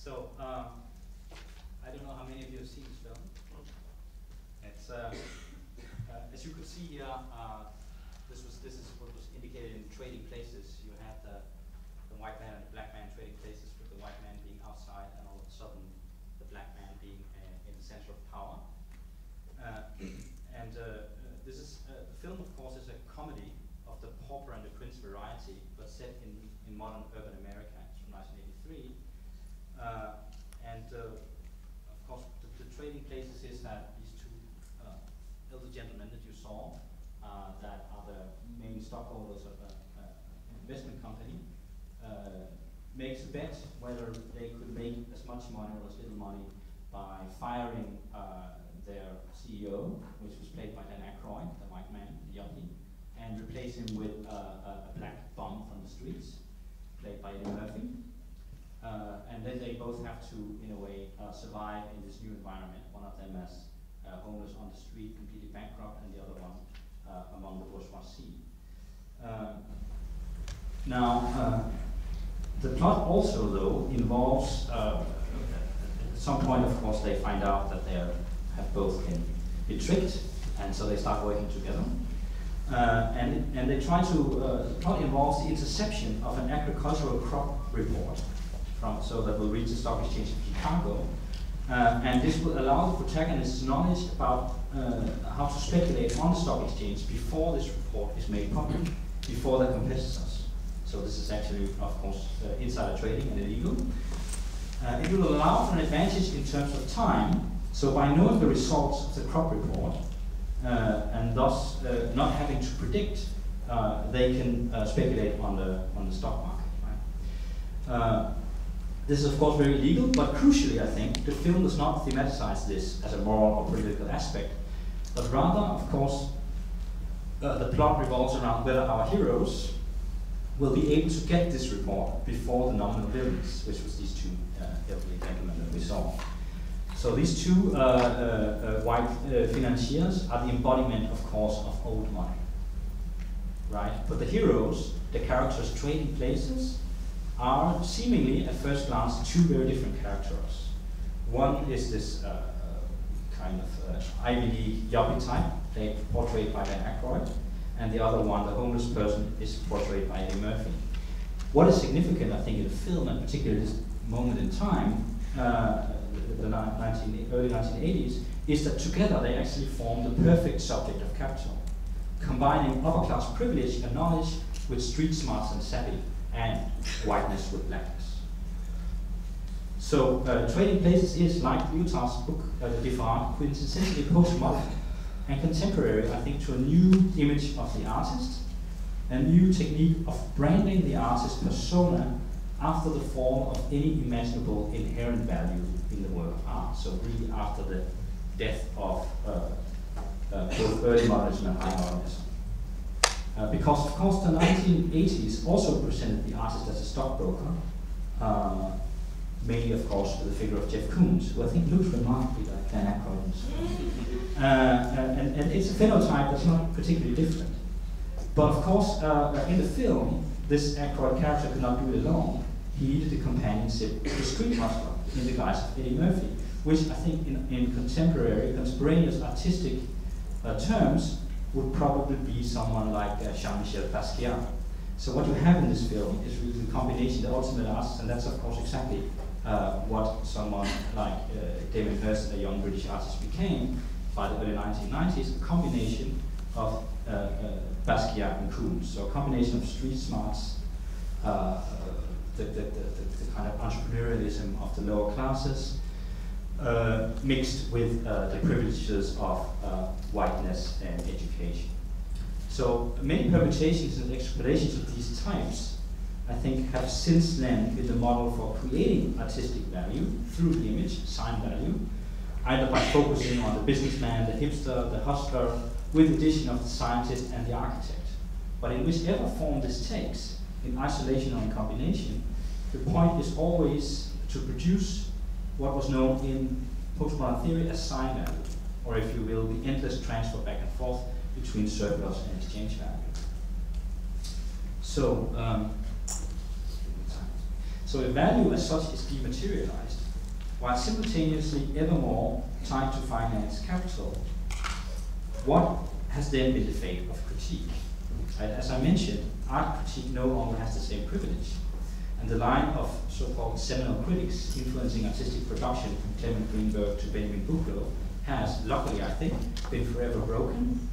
So, I don't know how many of you have seen this film. It's, as you could see here, this is what was indicated in Trading Places. You had the white man and the black man trading places, with the white man being outside and all of a sudden the black man being in the center of power. This is, the film of course is a comedy of the pauper and the prince variety, but set in modern urban America. It's from 1983. Of course, as much money or as little money by firing their CEO, which was played by Dan Aykroyd, the white man, Yuppie, and replace him with a black bum from the streets, played by Eddie Murphy. And then they both have to, in a way, survive in this new environment. One of them as homeless on the street, completely bankrupt, and the other one among the bourgeoisie. The plot also, though, involves, at some point, of course, they find out that they have both been tricked, and so they start working together. And they try to, the plot involves the interception of an agricultural crop report so that will reach the stock exchange of Chicago. And this will allow the protagonist's knowledge about how to speculate on the stock exchange before this report is made public, before their competitors. So this is actually, of course, insider trading and illegal. It will allow for an advantage in terms of time. So by knowing the results of the crop report, and thus not having to predict, they can speculate on the stock market. Right? This is of course very illegal, but crucially I think the film does not thematize this as a moral or political aspect, but rather, of course, the plot revolves around whether our heroes will be able to get this report before the nominal villains, which was these two elderly gentlemen that we saw. So these two white financiers are the embodiment, of course, of old money, right? But the heroes, the characters trading places, are seemingly, at first glance, two very different characters. One is this kind of Ivy League yuppie type, portrayed by Dan Aykroyd, and the other one, the homeless person, is portrayed by Eddie Murphy. What is significant, I think, in the film, and particularly this moment in time, the early 1980s, is that together they actually form the perfect subject of capital, combining upper-class privilege and knowledge with street smarts and savvy, and whiteness with blackness. So Trading Places is, like Lyotard's book, Different, quintessentially postmodern and contemporary, I think, to a new image of the artist, a new technique of branding the artist's persona after the form of any imaginable inherent value in the work of art. So really after the death of both early modernism and high modernism. Because of course the 1980s also presented the artist as a stockbroker, mainly of course with the figure of Jeff Koons, who I think looks remarkably like Dan Aykroyd. And it's a phenotype that's not particularly different. But of course, in the film, this Aykroyd character could not do it alone. He needed the companionship of the street hustler in the guise of Eddie Murphy, which I think in contemporaneous artistic terms would probably be someone like Jean-Michel Basquiat. So what you have in this film is really the combination, the ultimate artist, and that's of course exactly what someone like Damien Hirst, a young British artist, became by the early 1990s, a combination of Basquiat and Koons. So a combination of street smarts, the kind of entrepreneurialism of the lower classes, mixed with the privileges of whiteness and education. So many permutations and extrapolations of these types, I think, have since then been the model for creating artistic value through the image, sign value, either by focusing on the businessman, the hipster, the hustler, with the addition of the scientist and the architect. But in whichever form this takes, in isolation or in combination, the point is always to produce what was known in postmodern theory as sign value, or if you will, the endless transfer back and forth between surplus and exchange value. So, so a value as such is dematerialized, while simultaneously evermore tied to finance capital. What has then been the fate of critique? As I mentioned, art critique no longer has the same privilege, and the line of so-called seminal critics influencing artistic production from Clement Greenberg to Benjamin Buchloh has, luckily I think, been forever broken.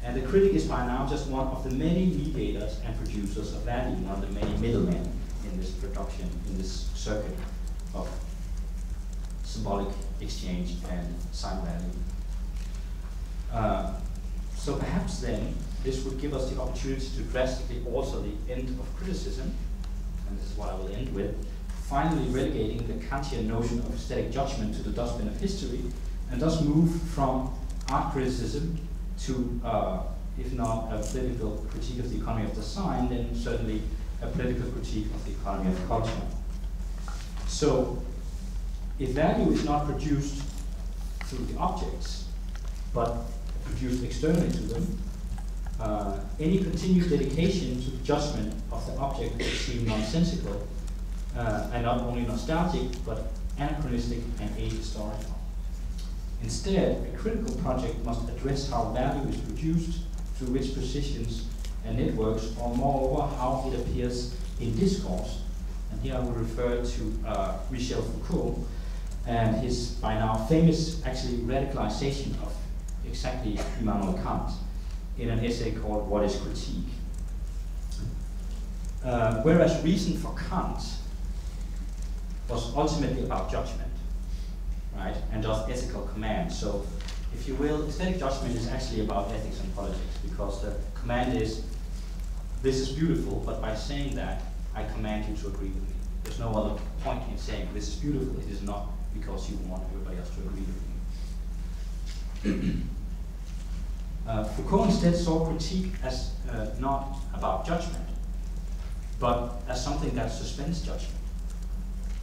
And the critic is by now just one of the many mediators and producers of value, one of the many middlemen in this production, in this circuit of symbolic exchange and sign value. So perhaps then this would give us the opportunity to drastically alter the end of criticism, and this is what I will end with, finally relegating the Kantian notion of aesthetic judgment to the dustbin of history, and thus move from art criticism to, if not a political critique of the economy of design, then certainly a political critique of the economy of culture. So, if value is not produced through the objects, but produced externally to them, any continued dedication to the judgment of the object would seem nonsensical, and not only nostalgic, but anachronistic and ahistorical. Instead, a critical project must address how value is produced, through which positions and networks, or moreover, how it appears in discourse. And here I will refer to Michel Foucault and his, by now, famous, actually, radicalization of exactly Immanuel Kant in an essay called What is Critique? Whereas reason for Kant was ultimately about judgment, right, and just ethical command. So, if you will, aesthetic judgment is actually about ethics and politics, because the command is, this is beautiful, but by saying that, I command you to agree with me. There's no other point in saying this is beautiful, it is not because you want everybody else to agree with you. Foucault instead saw critique as not about judgment, but as something that suspends judgment.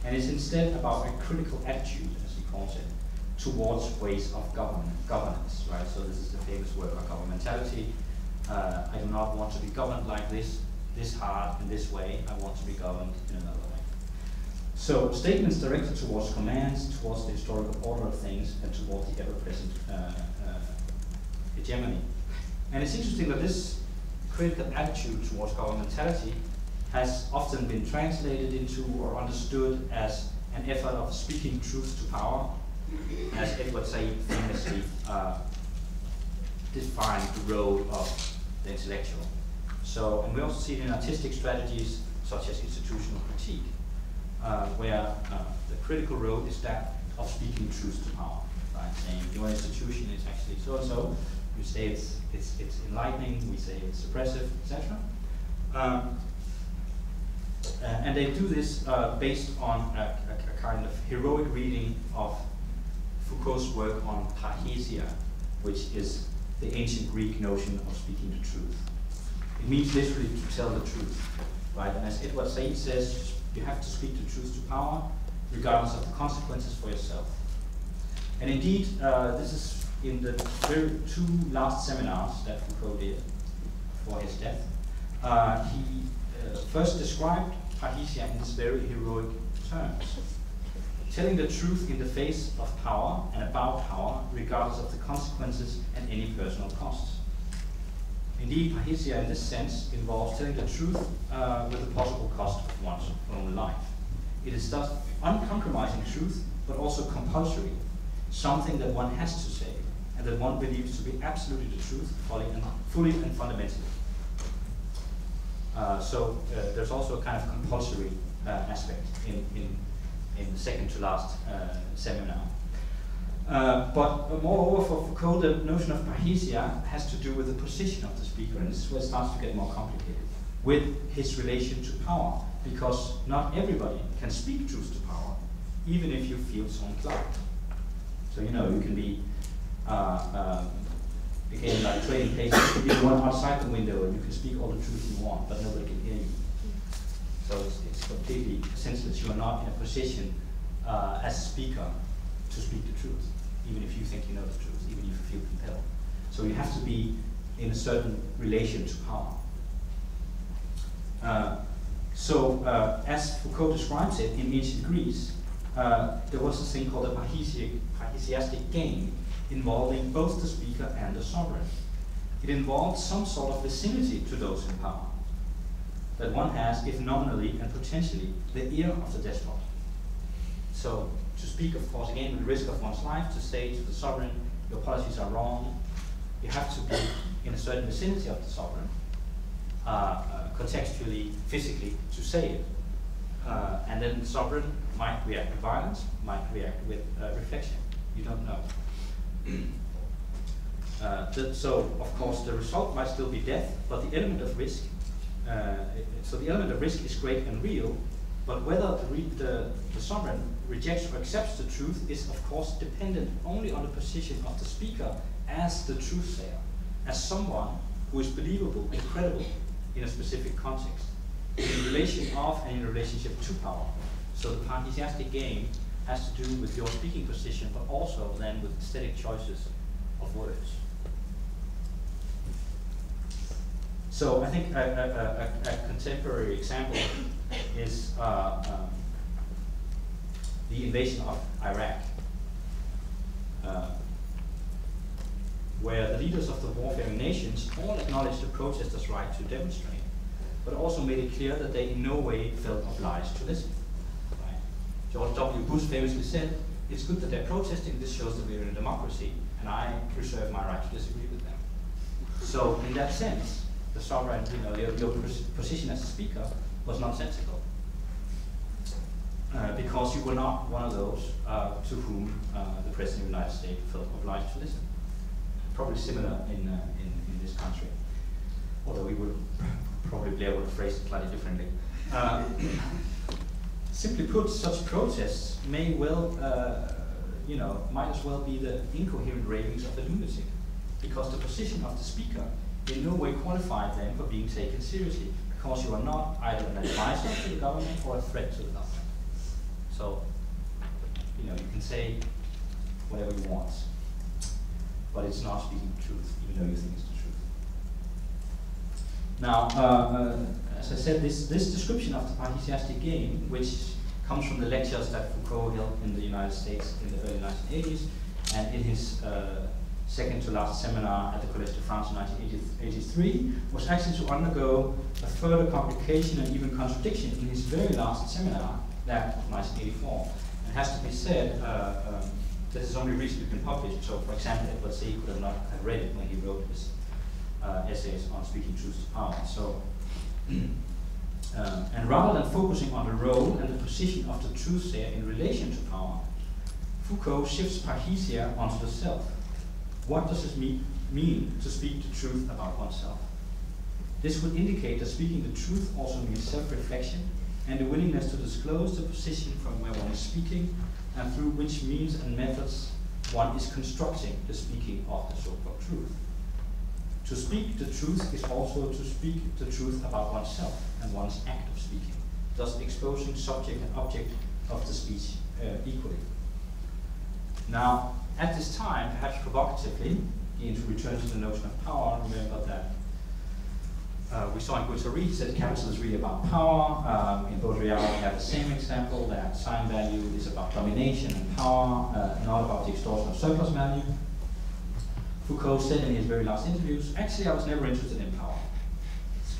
And it's instead about a critical attitude, as he calls it, towards ways of governance, right? So this is the famous word of governmentality. I do not want to be governed like this hard, in this way. I want to be governed in another way. So statements directed towards commands, towards the historical order of things, and towards the ever-present hegemony. And it's interesting that this critical attitude towards governmentality has often been translated into or understood as an effort of speaking truth to power, as Edward Said famously defined the role of the intellectual. So, and we also see it in artistic strategies such as institutional critique, where the critical role is that of speaking truth to power, right? Saying your institution is actually so and so. You say it's enlightening. We say it's suppressive, etc. And they do this based on a kind of heroic reading of Foucault's work on parrhesia, which is the ancient Greek notion of speaking the truth. It means literally to tell the truth, right? And as Edward Said says, you have to speak the truth to power, regardless of the consequences for yourself. And indeed, this is in the two last seminars that Foucault did before his death. He first described parrhesia in this very heroic terms. Telling the truth in the face of power and about power, regardless of the consequences and any personal costs. Indeed, parrhesia in this sense involves telling the truth with the possible cost of one's own life. It is thus uncompromising truth, but also compulsory, something that one has to say, and that one believes to be absolutely the truth, fully and fundamentally. So there's also a kind of compulsory aspect in the second to last seminar. But moreover, for Foucault, the notion of parrhesia has to do with the position of the speaker, and this is where it starts to get more complicated, with his relation to power, because not everybody can speak truth to power, even if you feel so inclined. So, you know, you can be, again, like trading places, you can be the one outside the window and you can speak all the truth you want, but nobody can hear you. So it's completely senseless. You are not in a position as a speaker to speak the truth, even if you think you know the truth, even if you feel compelled. So you have to be in a certain relation to power. As Foucault describes it in ancient Greece, there was this thing called a parrhesiastic game involving both the speaker and the sovereign. It involved some sort of vicinity to those in power that one has, if nominally and potentially, the ear of the despot. So to speak, of course, again, with the risk of one's life, to say to the sovereign, your policies are wrong, you have to be in a certain vicinity of the sovereign, contextually, physically, to say it. And then the sovereign might react with violence, might react with reflection. You don't know. So, of course, the result might still be death, but the element of risk, so the element of risk is great and real, But whether the sovereign rejects or accepts the truth is, of course, dependent only on the position of the speaker as the truth-sayer, as someone who is believable and credible in a specific context, in relation of and in relationship to power. So the parrhesiastic game has to do with your speaking position, but also then with aesthetic choices of words. So I think a contemporary example is the invasion of Iraq, where the leaders of the warfaring nations all acknowledged the protesters' right to demonstrate, but also made it clear that they in no way felt obliged to listen. Right? George W. Bush famously said, "It's good that they're protesting, this shows that we're in a democracy, and I reserve my right to disagree with them." So in that sense, the sovereign, your position as a speaker was nonsensical, because you were not one of those to whom the President of the United States felt obliged to listen. Probably similar in this country, although we would probably be able to phrase it slightly differently. Simply put, such protests may well, might as well be the incoherent ravings of a lunatic, because the position of the speaker in no way qualified them for being taken seriously, because you are not either an advisor to the government or a threat to the government. So, you can say whatever you want, but it's not speaking the truth, even though you think it's the truth. Now, as I said, this description of the parrhesiastic game, which comes from the lectures that Foucault held in the United States in the early 1980s, and in his second to last seminar at the Collège de France in 1983, was actually to undergo a further complication and even contradiction in his very last seminar, that of 1984. It has to be said, this has only recently been published, so for example, Edward Said could not have read it when he wrote his essays on speaking truth to power. So, and rather than focusing on the role and the position of the truth-sayer in relation to power, Foucault shifts parrhesia onto the self. What does it mean to speak the truth about oneself? This would indicate that speaking the truth also means self-reflection and the willingness to disclose the position from where one is speaking and through which means and methods one is constructing the speaking of the so-called truth. To speak the truth is also to speak the truth about oneself and one's act of speaking, thus exposing subject and object of the speech equally. Now, at this time, perhaps provocatively, to return to the notion of power, remember that we saw in Guarantors that capital is really about power. In Baudrillard, we have the same example, that sign value is about domination and power, not about the extortion of surplus value. Foucault said in his very last interviews, actually I was never interested in power.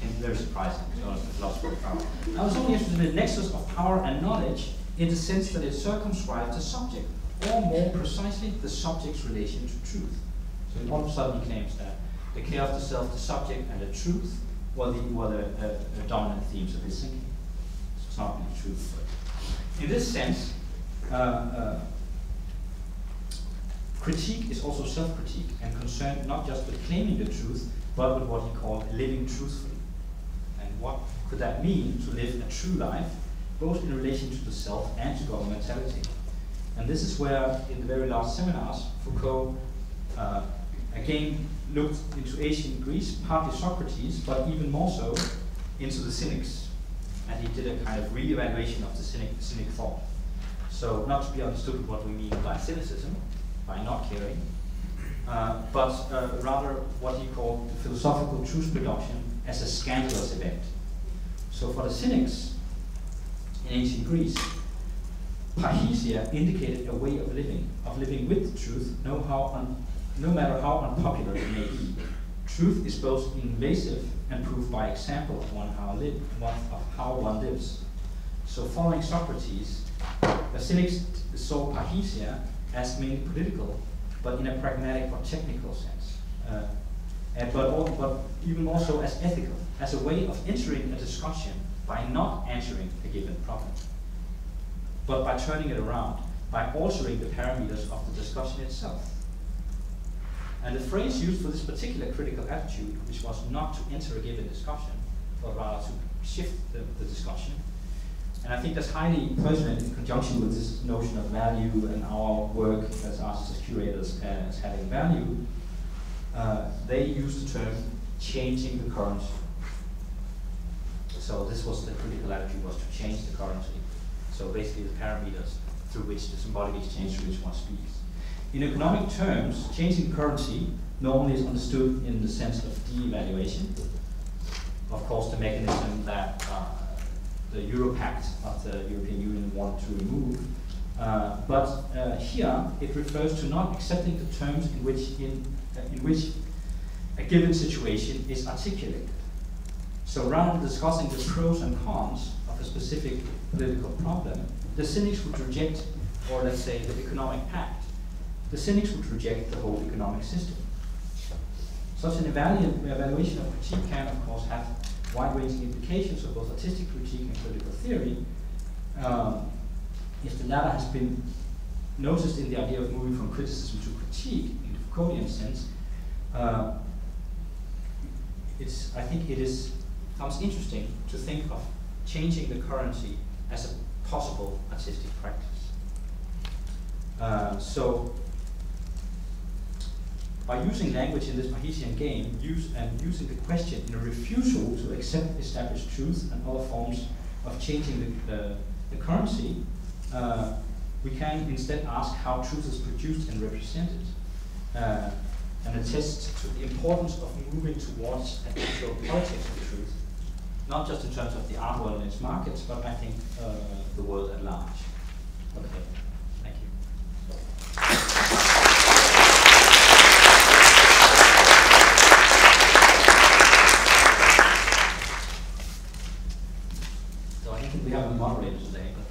It's very surprising, because I was a philosopher of power. I was only interested in the nexus of power and knowledge in the sense that it circumscribes the subject, or more precisely, the subject's relation to truth. So all of a sudden he claims that the care of the self, the subject, and the truth were the dominant themes of his thinking. So it's not really truth. But in this sense, critique is also self-critique and concerned not just with claiming the truth, but with what he called living truthfully. And what could that mean to live a true life, both in relation to the self and to governmentality? And this is where, in the very last seminars, Foucault again looked into ancient Greece, partly Socrates, but even more so into the Cynics. And he did a kind of re-evaluation of the Cynic thought. So, not to be understood what we mean by cynicism, by not caring, but rather what he called the philosophical truth production as a scandalous event. So, for the Cynics in ancient Greece, parrhesia indicated a way of living with the truth, no matter how unpopular it may be. Truth is both invasive and proved by example of how one lives. So following Socrates, the Cynics saw parrhesia as mainly political, but in a pragmatic or technical sense, but even also as ethical, as a way of entering a discussion by not answering a given problem, but by turning it around, by altering the parameters of the discussion itself. And the phrase used for this particular critical attitude, which was not to enter a given discussion, but rather to shift the discussion, And I think that's highly pertinent in conjunction with this notion of value and our work as artists, as curators, as having value. They use the term changing the currency. So this was the critical attitude, was to change the currency. So basically the parameters through which the symbolic exchange through which one speaks. In economic terms, changing currency normally is understood in the sense of devaluation. Of course, the mechanism that the Euro Pact of the European Union wanted to remove. But here it refers to not accepting the terms in which a given situation is articulated. So rather than discussing the pros and cons of a specific political problem, the cynics would reject, or let's say the economic pact, the cynics would reject the whole economic system. Such an evaluation of critique can, of course, have wide-ranging implications of both artistic critique and political theory. If the latter has been noticed in the idea of moving from criticism to critique in the Foucauldian sense, I think it becomes interesting to think of changing the currency as a possible artistic practice. So, by using language in this Mahitian game, using the question in a refusal to accept established truth and other forms of changing the currency, we can instead ask how truth is produced and represented, and attest to the importance of moving towards an actual politics of truth, not just in terms of the art world and its markets, but I think the world at large. Okay, thank you. So I think we have a moderator today, but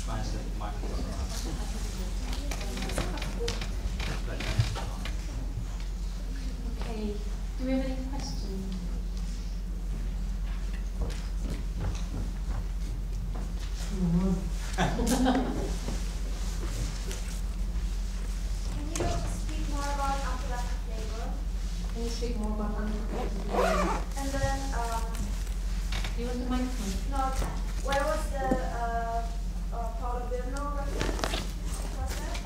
try and set the microphone around. Okay, do we have any questions? Can you speak more about unproductive labor? Can you speak more about unproductive labor? And then, Do you want the microphone? no, where was the Paulo Birno reference? Was that?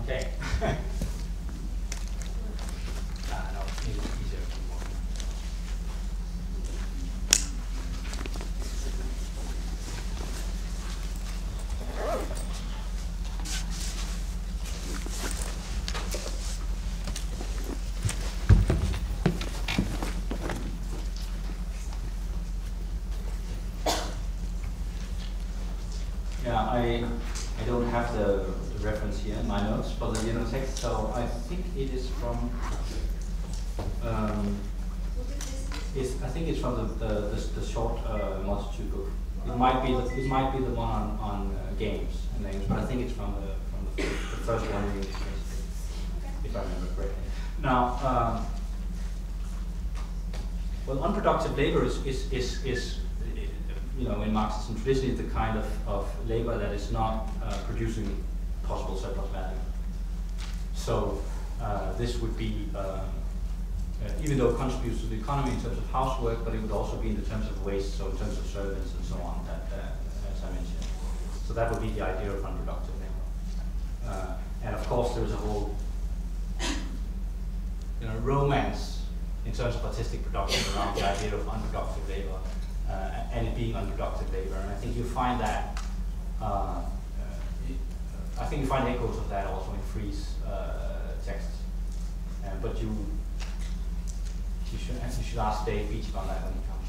Okay. No, it's easier. Yeah, I don't have the reference here in my notes for the Virtuosity text, so I think it is from. I think it's from the short multitude book. It might be the one on games and names, but I think it's from the first one in English, if I remember correctly. Now, well, unproductive labor is in Marxism traditionally the kind of labor that is not producing possible surplus value. So this would be, even though it contributes to the economy in terms of housework, but it would also be in the terms of waste, so in terms of servants and so on, as I mentioned. So that would be the idea of unproductive labor. And of course there is a whole romance in terms of artistic production around the idea of unproductive labor. And it being unproductive labor, and I think you find that. I think you find echoes of that also in Free's texts, but you should ask Dave Beach about that when he comes.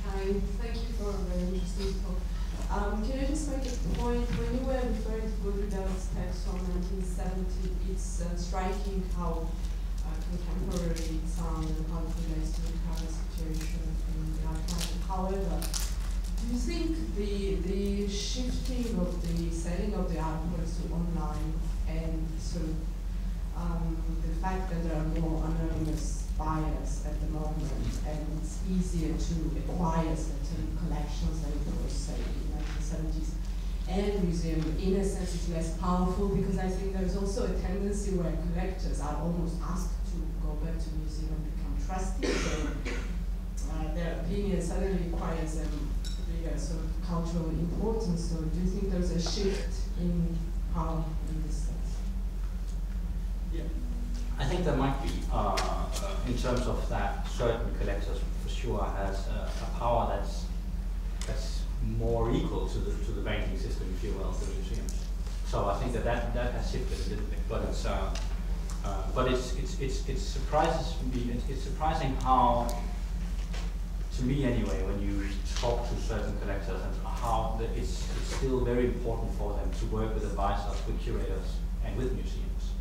Hi, thank you for a very interesting talk. Can I just make a point? When you were referring to Baudrillard's text from 1970, it's striking how contemporary it sounds and how it relates to the current situation in the art market. However, do you think the shifting of the selling of the artworks to online and sort of the fact that there are more anonymous buyers at the moment, and it's easier to acquire certain collections than it was, say, in the 1970s. And museum, in a sense, is less powerful, because I think there's also a tendency where collectors are almost asked to go back to museum and become trusted. So their opinion suddenly requires a bigger sort of cultural importance. So do you think there's a shift in power in this sense? Yeah, I think there might be, in terms of that, certain collectors for sure has a power that's more equal to the banking system, if you will, the museums. So I think that has shifted a little bit, but it surprises me. It's surprising how, to me anyway, when you talk to certain collectors, and how it's still very important for them to work with advisors, with curators, and with museums.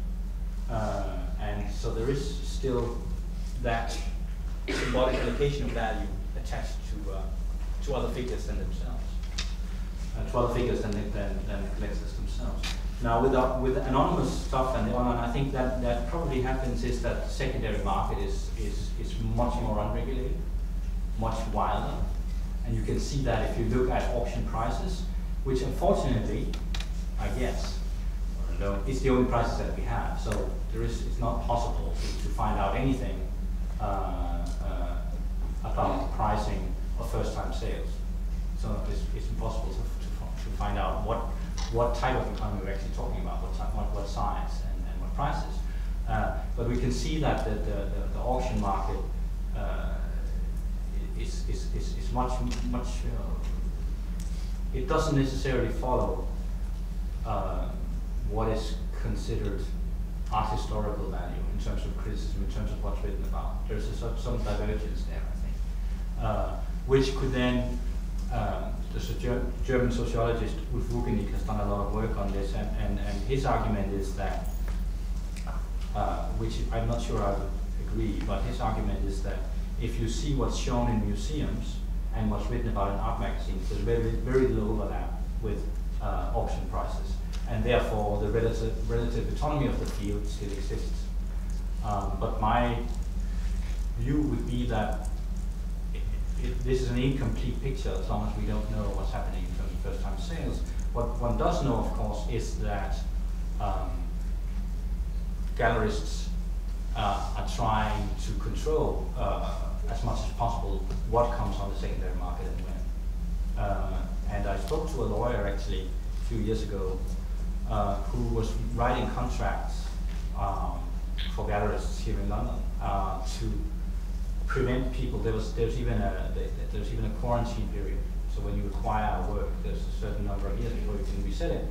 And so there is still that symbolic allocation of value attached to other figures than themselves, to other figures than the collectors themselves. Now, with anonymous stuff and online, I think that probably happens is that the secondary market is much more unregulated, much wilder, and you can see that if you look at auction prices, which unfortunately, I guess, it's the only prices that we have. So it's not possible to find out anything about the pricing of first-time sales. So it's impossible to find out what type of economy we're actually talking about, what size and what prices. But we can see that the auction market is much. It doesn't necessarily follow what is considered art historical value in terms of criticism, in terms of what's written about. There's some divergence there, I think, which could then, the German sociologist Ulf Wugenig has done a lot of work on this, and his argument is that, which I'm not sure I would agree, but his argument is that if you see what's shown in museums and what's written about in art magazines, there's very little overlap with auction prices. And therefore, the relative autonomy of the field still exists. But my view would be that this is an incomplete picture as long as we don't know what's happening in terms of first-time sales. What one does know, of course, is that gallerists are trying to control as much as possible what comes on the secondary market and when. And I spoke to a lawyer actually a few years ago who was writing contracts for gallerists here in London to prevent people. There's even a quarantine period. So when you acquire a work, there's a certain number of years before you can resell it,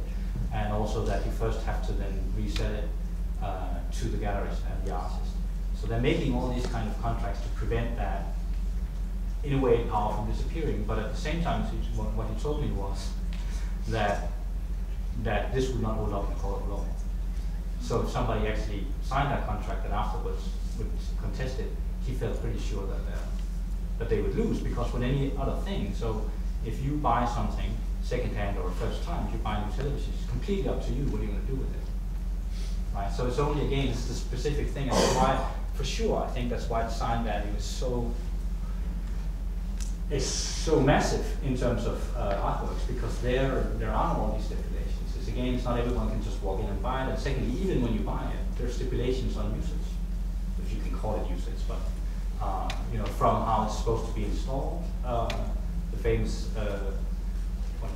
and also that you first have to then resell it to the galleries and the artist. So they're making all these kind of contracts to prevent that, in a way, power from disappearing. But at the same time, what he told me was that this would not hold up in court of law. So if somebody actually signed that contract and afterwards would contest it, he felt pretty sure that they would lose, because with any other thing, so if you buy something secondhand or first time, if you buy a new television, it's completely up to you what you're going to do with it. Right? So it's only, again, it's the specific thing, and that's why, for sure, I think that's why design value is so massive in terms of artworks, because there are all these stipulations. Again, it's not everyone can just walk in and buy it. And secondly, even when you buy it, there are stipulations on usage, if you can call it usage, but from how it's supposed to be installed. The famous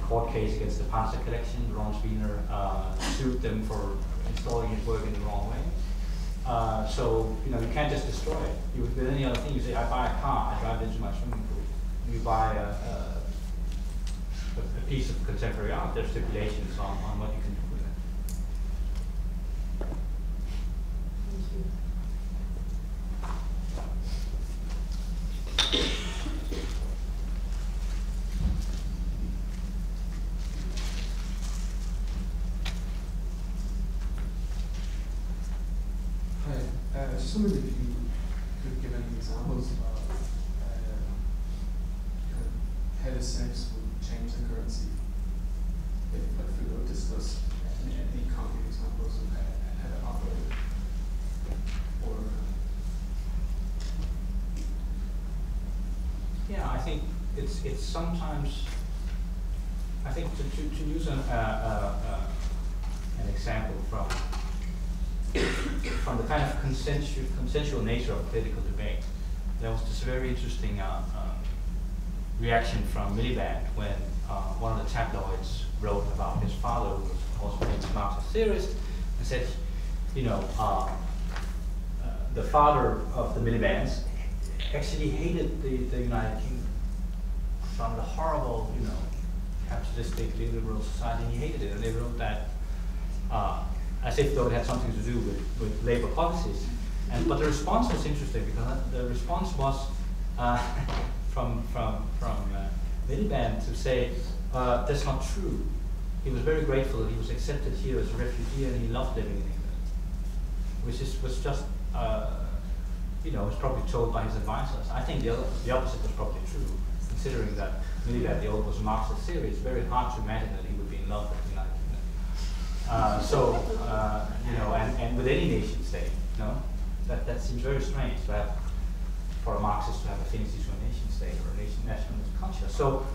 court case against the Panzer collection, Ron Spiener sued them for installing his work in the wrong way. So you can't just destroy it. With any other thing, you say, I buy a car, I drive it into my swimming pool. You buy a piece of contemporary art, there's stipulations on what you can do with it. Hi, I just wondered if you could give any examples of how the sex would change the currency, if we were to discuss any concrete examples of how to operate, or it's sometimes, I think, to use an example from the kind of consensual nature of political debate. There was this very interesting reaction from Miliband when one of the tabloids wrote about his father, who was also a Marxist theorist, and said, you know, the father of the Milibands actually hated the United Kingdom from the horrible, you know, capitalistic liberal society, and he hated it, and they wrote that as if though it had something to do with labor policies. But the response was interesting, because the response was from Miliband to say, that's not true. He was very grateful that he was accepted here as a refugee, and he loved living in England, which was just, you know, was probably told by his advisors. I think the opposite was probably true, considering that Miliband, the old, was a Marxist theory. It's very hard to imagine that he would be in love with the United Kingdom. You know, and with any nation state, you know, that seems very strange to have, for a Marxist to have affinity to a nation state or a nationalist culture. So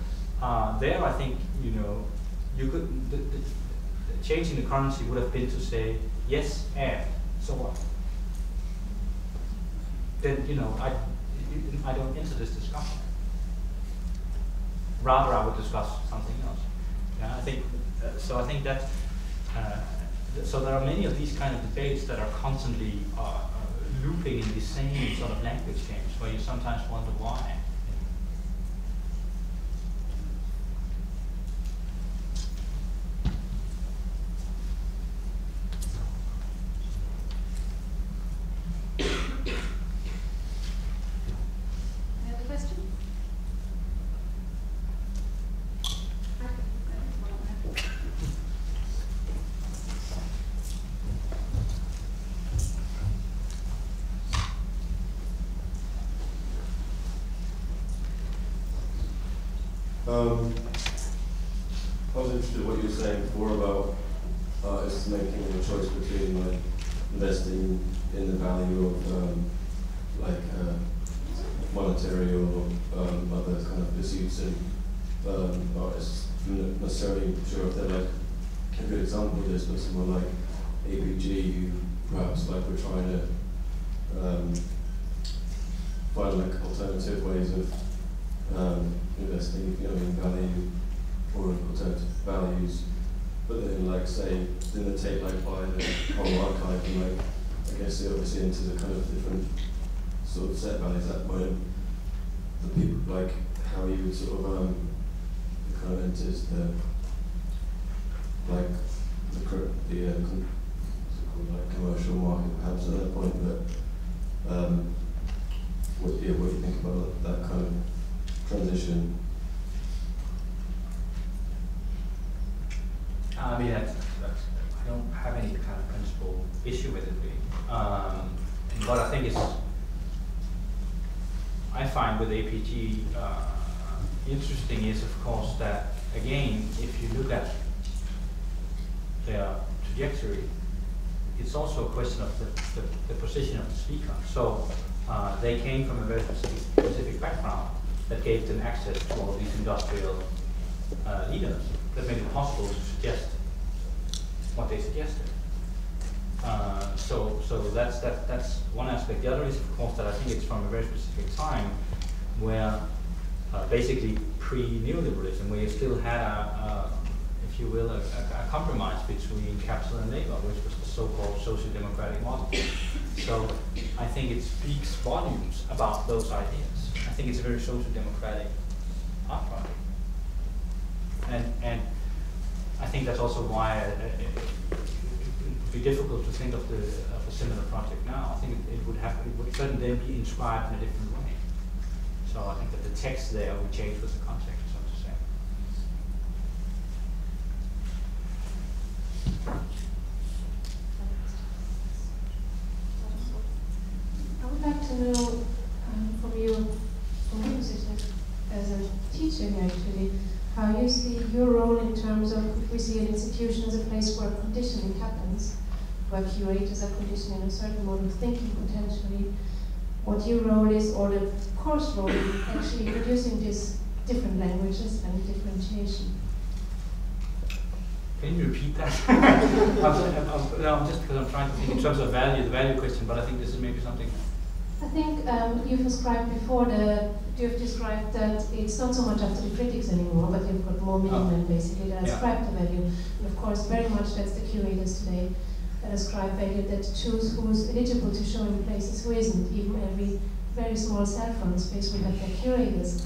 there, I think, you know, you could, the change in the currency would have been to say, yes, and so what? Then, you know, I don't enter this discussion. Rather, I would discuss something else. Yeah, I think so. I think that so there are many of these kind of debates that are constantly looping in the same sort of language games, where you sometimes wonder why. Any other questions? I was interested in what you were saying before about artists making a choice between like investing in the value of monetary or other kind of pursuits, and artists not necessarily sure if they're like a good example of this, but someone like APG, who perhaps like we're trying to find like alternative ways of investing, you know, in value or alternative values, but then like say, then they take like by the whole archive and like I guess it obviously into the kind of different sort of set values at that point. The people like how you would sort of it kind of enters the like the so-called like commercial market perhaps at that point, but what do you think about that kind of transition? I mean, I don't have any kind of principal issue with it, really. What I think is, I find with APG interesting is, of course, that again, if you look at their trajectory, it's also a question of the position of the speaker. So they came from a very specific background that gave them access to all these industrial leaders that made it possible to suggest what they suggested. So that's one aspect. The other is, of course, that I think it's from a very specific time where basically pre-neoliberalism, where you still had if you will, a compromise between capital and labor, which was the so-called social-democratic model. So I think it speaks volumes about those ideas. I think it's a very social-democratic art project. And I think that's also why it would be difficult to think of a similar project now. I think it would certainly be inscribed in a different way. So I think that the text there would change with the context, so to say. I would like to know from you, from your position as a teacher here actually, how you see your role in terms of, if we see an institution as a place where conditioning happens, where curators are conditioning a certain mode of thinking potentially, what your role is, or the course role in actually producing this different languages and differentiation. Can you repeat that? I'm just because I'm trying to think in terms of value, the value question, but I think this is maybe something. I think you've described before you've described that it's not so much up to the critics anymore, but you've got more middlemen basically that ascribe the value. And of course, very much that's the curators today that ascribe value, that choose who's eligible to show in places, who isn't. Even every very small cell phone space will have their curators.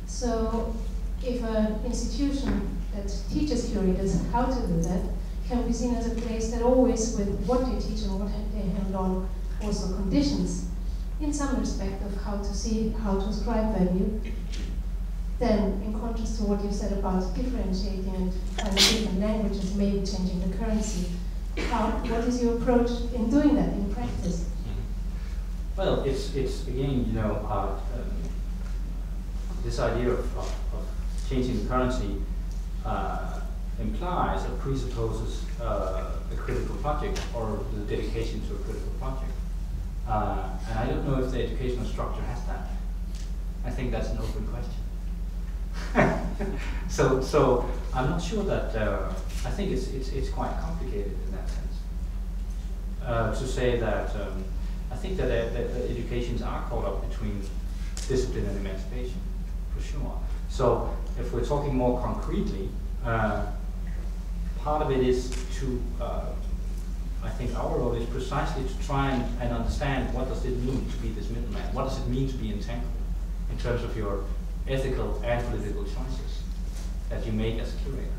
So if an institution that teaches curators how to do that can be seen as a place that always, with what they teach and what they hand on, also conditions in some respect of how to see, how to ascribe value, then in contrast to what you said about differentiating and finding different languages, maybe changing the currency, what is your approach in doing that in practice? Well, it's again, you know, this idea of changing the currency implies or presupposes a critical project or the dedication to a critical project. And I don't know if the educational structure has that. I think that's an open question. So I'm not sure that, I think it's quite complicated in that sense. To say that, I think that educations are caught up between discipline and emancipation, for sure. So if we're talking more concretely, part of it is to, I think our role is precisely to try and understand what does it mean to be this middleman, what does it mean to be entangled in terms of your ethical and political choices that you make as a curator.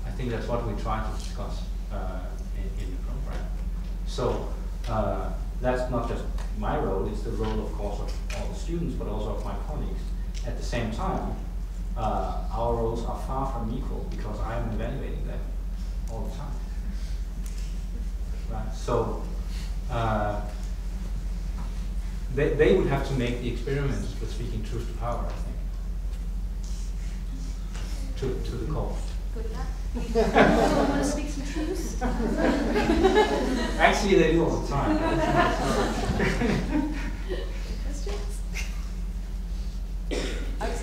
I think that's what we try to discuss in the program. So that's not just my role, it's the role, of course, of all the students, but also of my colleagues. At the same time, our roles are far from equal because I'm evaluating them all the time. Right? So they would have to make the experiments with speaking truth to power, I think, to the core. Good luck. Someone want to speak some truth? Actually, they do all the time.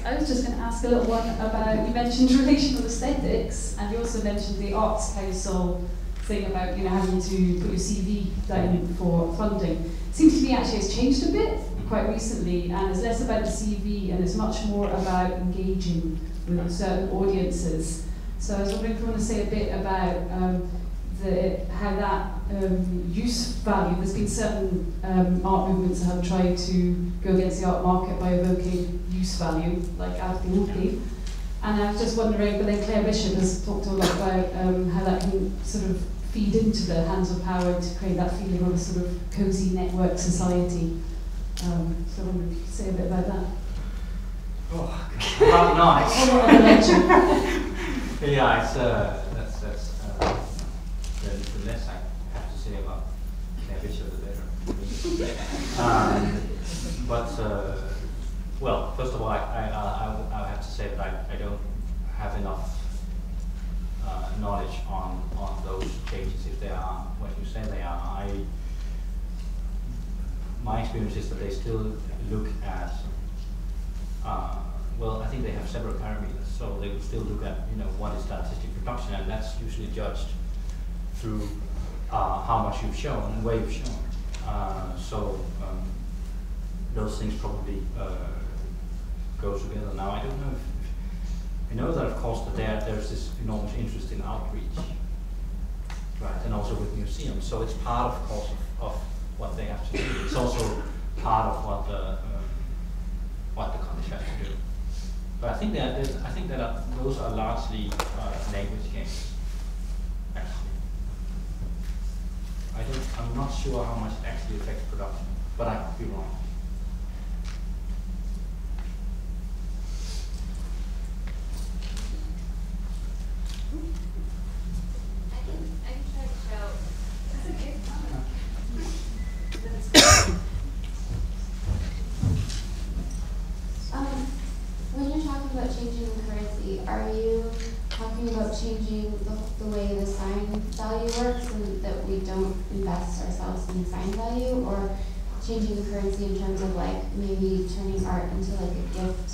I was just going to ask a little one about, you mentioned relational aesthetics, and you also mentioned the Arts Council thing about, you know, having to put your CV down for funding. It seems to me actually it's changed a bit quite recently, and it's less about the CV and it's much more about engaging with certain audiences. So I was wondering if you want to say a bit about how that use value. There's been certain art movements that have tried to go against the art market by evoking use value, like out of the ordinary. And I was just wondering, but then Claire Bishop has talked a lot about how that can sort of feed into the hands of power to create that feeling of a sort of cosy network society. So I wonder if you could say a bit about that. Oh, God, nice. Yeah, it's that's the less I have to say about Claire Bishop, the better. Well, first of all, I have to say that I don't have enough knowledge on those changes, if they are what you say they are. My experience is that they still look at, well, I think they have several parameters, so they will still look at, you know, what is the artistic production, and that's usually judged through how much you've shown and where you've shown. Those things probably go together. Now, I don't know if I know that, of course, that there's this enormous interest in outreach, right, and also with museums. So it's part, of course, of what they have to do. It's also part of what the college has to do. But I think that those are largely language games. Actually, I'm not sure how much it actually affects production, but I could be wrong. I can try to show. That's okay. When you're talking about changing the currency, are you talking about changing the way the sign value works and that we don't invest ourselves in sign value, or changing the currency in terms of like maybe turning art into like a gift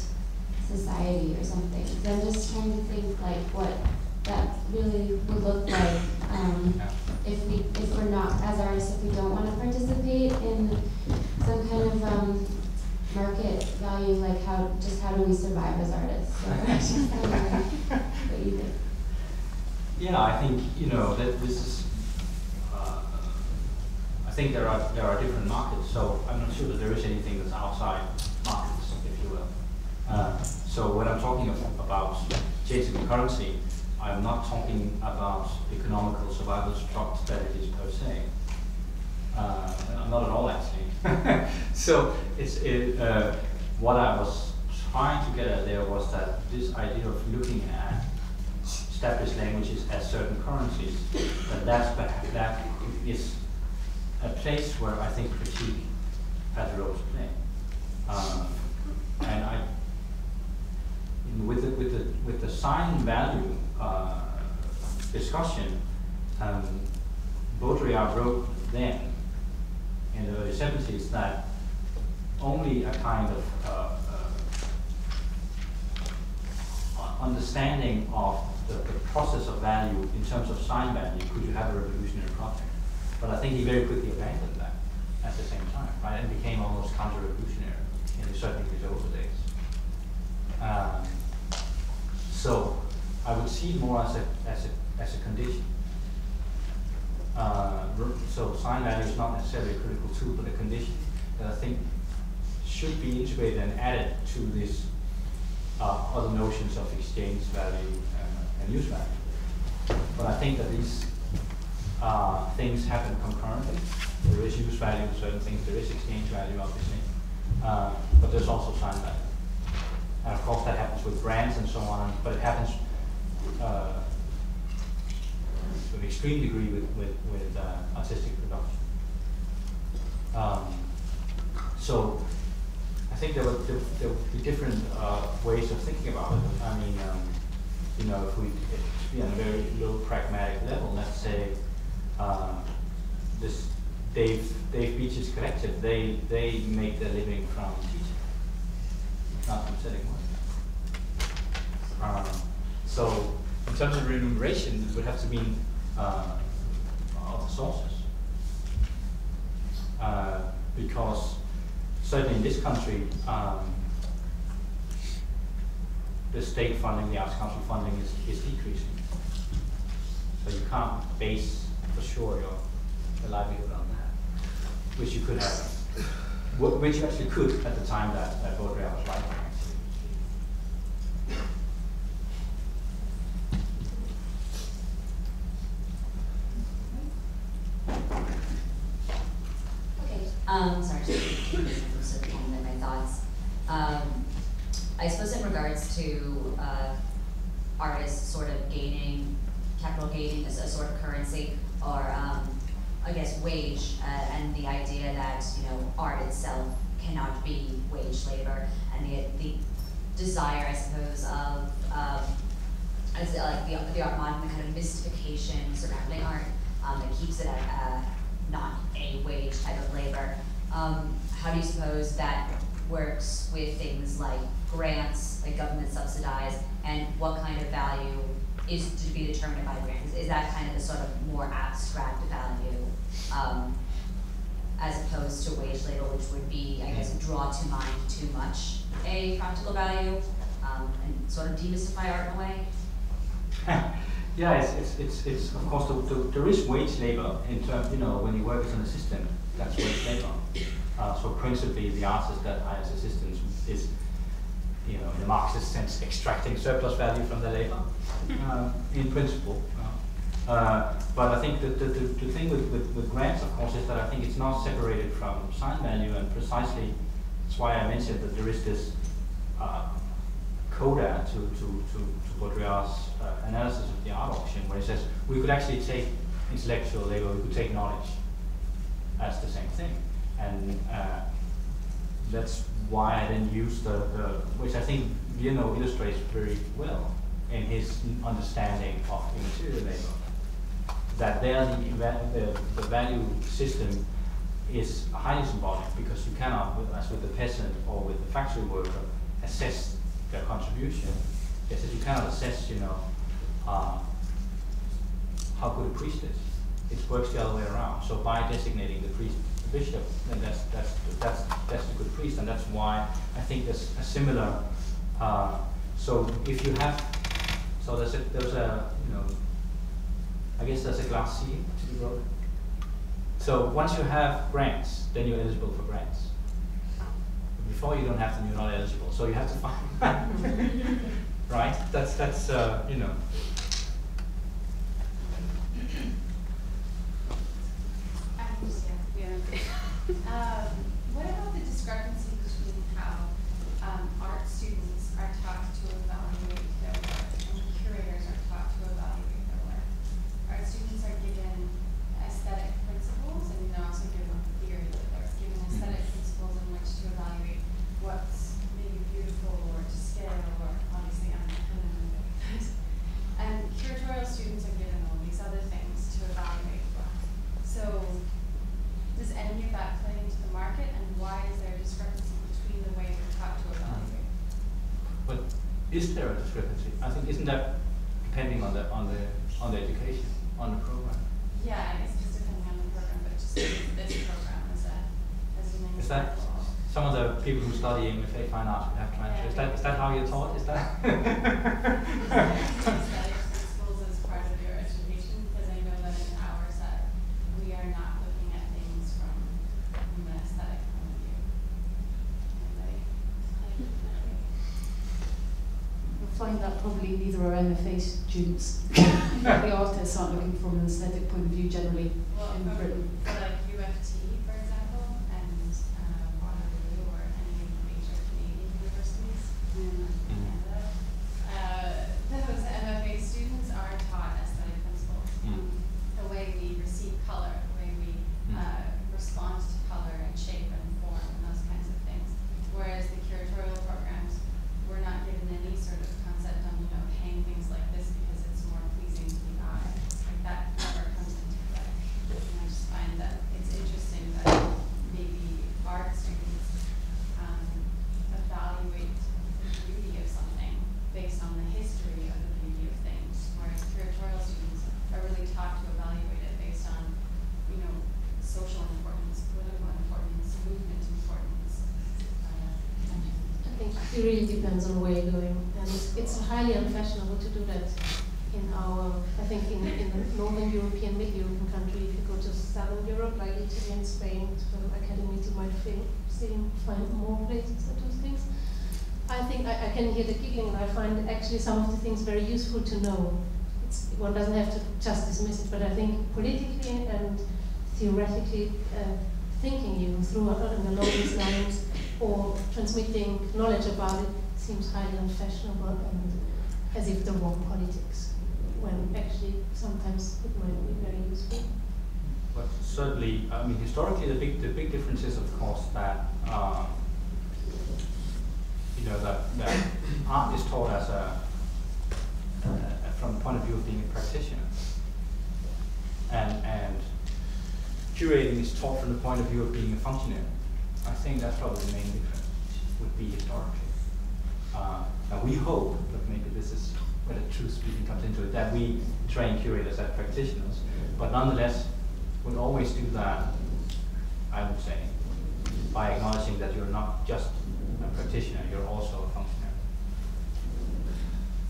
society or something. So I'm just trying to think like what that really would look like if we're not, as artists, if we don't want to participate in some kind of market value, like how do we survive as artists? So that's just what you think. Yeah, I think that this is. I think there are different markets, so I'm not sure that there is anything that's outside markets, if you will. So when I'm talking about changing currency, I'm not talking about economical survival strategies per se. Not at all, actually. So what I was trying to get at there was that this idea of looking at established languages as certain currencies, that is a place where I think critique has a role to play. And with the sign value discussion, Baudrillard wrote then in the early 70s that only a kind of understanding of the process of value in terms of sign value could you have a revolutionary project. But I think he very quickly abandoned that at the same time, right, and became almost counter-revolutionary in certainly his older days. So I would see it more as a condition. So sign value is not necessarily a critical tool, but a condition that I think should be integrated and added to these other notions of exchange value and use value. But I think that these things happen concurrently. There is use value in certain things, there is exchange value, obviously, but there's also sign value. And of course that happens with brands and so on, but it happens to an extreme degree with artistic production. So I think there would be different ways of thinking about it. I mean, if we be on a very low pragmatic level, let's say this Dave Beach's collective, they make their living from teaching, not from selling money. So in terms of remuneration, it would have to be other sources. Because certainly in this country, the state funding, the arts council funding is decreasing. So you can't base for sure your livelihood on that, which you could have, which you actually could at the time that Baudrillard was writing. Sorry, just in my thoughts. I suppose in regards to artists sort of gaining, capital gaining as a sort of currency, or I guess wage, and the idea that art itself cannot be wage labor, and the desire, I suppose, of like the art modern, the kind of mystification surrounding art that keeps it not a wage type of labor. How do you suppose that works with things like grants, like government subsidized, and what kind of value is to be determined by grants? Is that kind of the sort of more abstract value, as opposed to wage labor, which would be, I guess, draw to mind too much a practical value, and sort of demystify art in a way? Yeah, it's of course there is wage labor in terms, when you work as an assistant, that's wage labor. So principally the artist that hires assistants is, in a Marxist sense, extracting surplus value from their labor, in principle. But I think that the thing with grants, of course, is that I think it's not separated from sign value, and precisely that's why I mentioned that there is this coda to Baudrillard's analysis of the art auction, where he says we could actually take intellectual labor, we could take knowledge as the same thing, and that's why I then use the which I think illustrates very well in his understanding of immaterial labor, that there the value system is highly symbolic, because you cannot, as with the peasant or with the factory worker, assess their contribution is that you cannot assess, how good a priest is. It works the other way around. So by designating the priest the bishop, then that's a good priest, and that's why I think there's a similar. So if you have, so there's a I guess there's a glass ceiling to be broken. So once you have grants, then you're eligible for grants. Before you don't have them, you're not eligible. So you have to find right. That's What about the discrepancy between how art students are taught to evaluate their work and curators are taught to evaluate their work? Art students are given aesthetic principles and they're also given theory, but they're given aesthetic principles in which to evaluate what's maybe beautiful or to scale, or obviously I'm not going to know that. And curatorial students are given all these other things to evaluate work. So does any of that play into the market, and why is there a discrepancy between the way we're taught to evaluate? But is there a discrepancy? I think isn't that depending on the education, on the program? Yeah, I guess it's depending on the program, but just this program as an example. Is that some of the people who study MFA fine arts would have to answer? Is that how you're taught? Is that? Aesthetic principles as part of your education, because I know that in ours that we are not looking at things from an aesthetic point of view. You'll find that probably neither are MFA students. The artists aren't looking from an aesthetic point of view generally in Britain. For like UFT, for example, and Waterloo or any major Canadian universities in Canada, those MFA students are taught aesthetic principles. The way we receive color, the way we respond to color and shape and form and those kinds of things. Whereas the curatorial programs, we're not given any sort of concept on, hang things like this because it's more pleasing to the eye. Like that never comes into play. And I just find that it's interesting that maybe art students evaluate the beauty of something based on the history of the beauty of things, whereas curatorial students are really taught to evaluate it based on, social importance, political importance, movement importance. I think it really depends on where you're going, and it's highly unfashionable to do that in I think in the Northern European, Middle European country. If you go to Southern Europe, like Italy and Spain, to academies, you might find more places that do things. I think I can hear the giggling, and I find actually some of the things very useful to know. One doesn't have to just dismiss it, but I think politically and theoretically thinking even through along these lines or transmitting knowledge about it seems highly unfashionable and as if the wrong politics, when actually sometimes it might be very useful. But certainly, I mean, historically, the big difference is, of course, that that art is taught as from the point of view of being a practitioner, and curating is taught from the point of view of being a functionary. I think that's probably the main difference would be historically. And we hope that maybe this is where the truth speaking comes into it, that we train curators as practitioners, but nonetheless, we'll always do that, I would say, by acknowledging that you're not just a practitioner, you're also a functionary.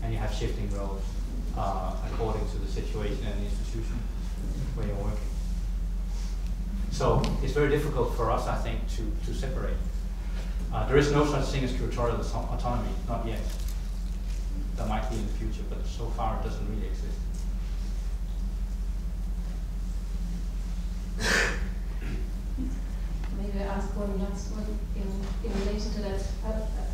And you have shifting roles according to the situation and the institution where you're working. So it's very difficult for us, I think, to separate. There is no such thing as curatorial autonomy, not yet. There might be in the future, but so far it doesn't really exist. Maybe I ask one last one in relation to that.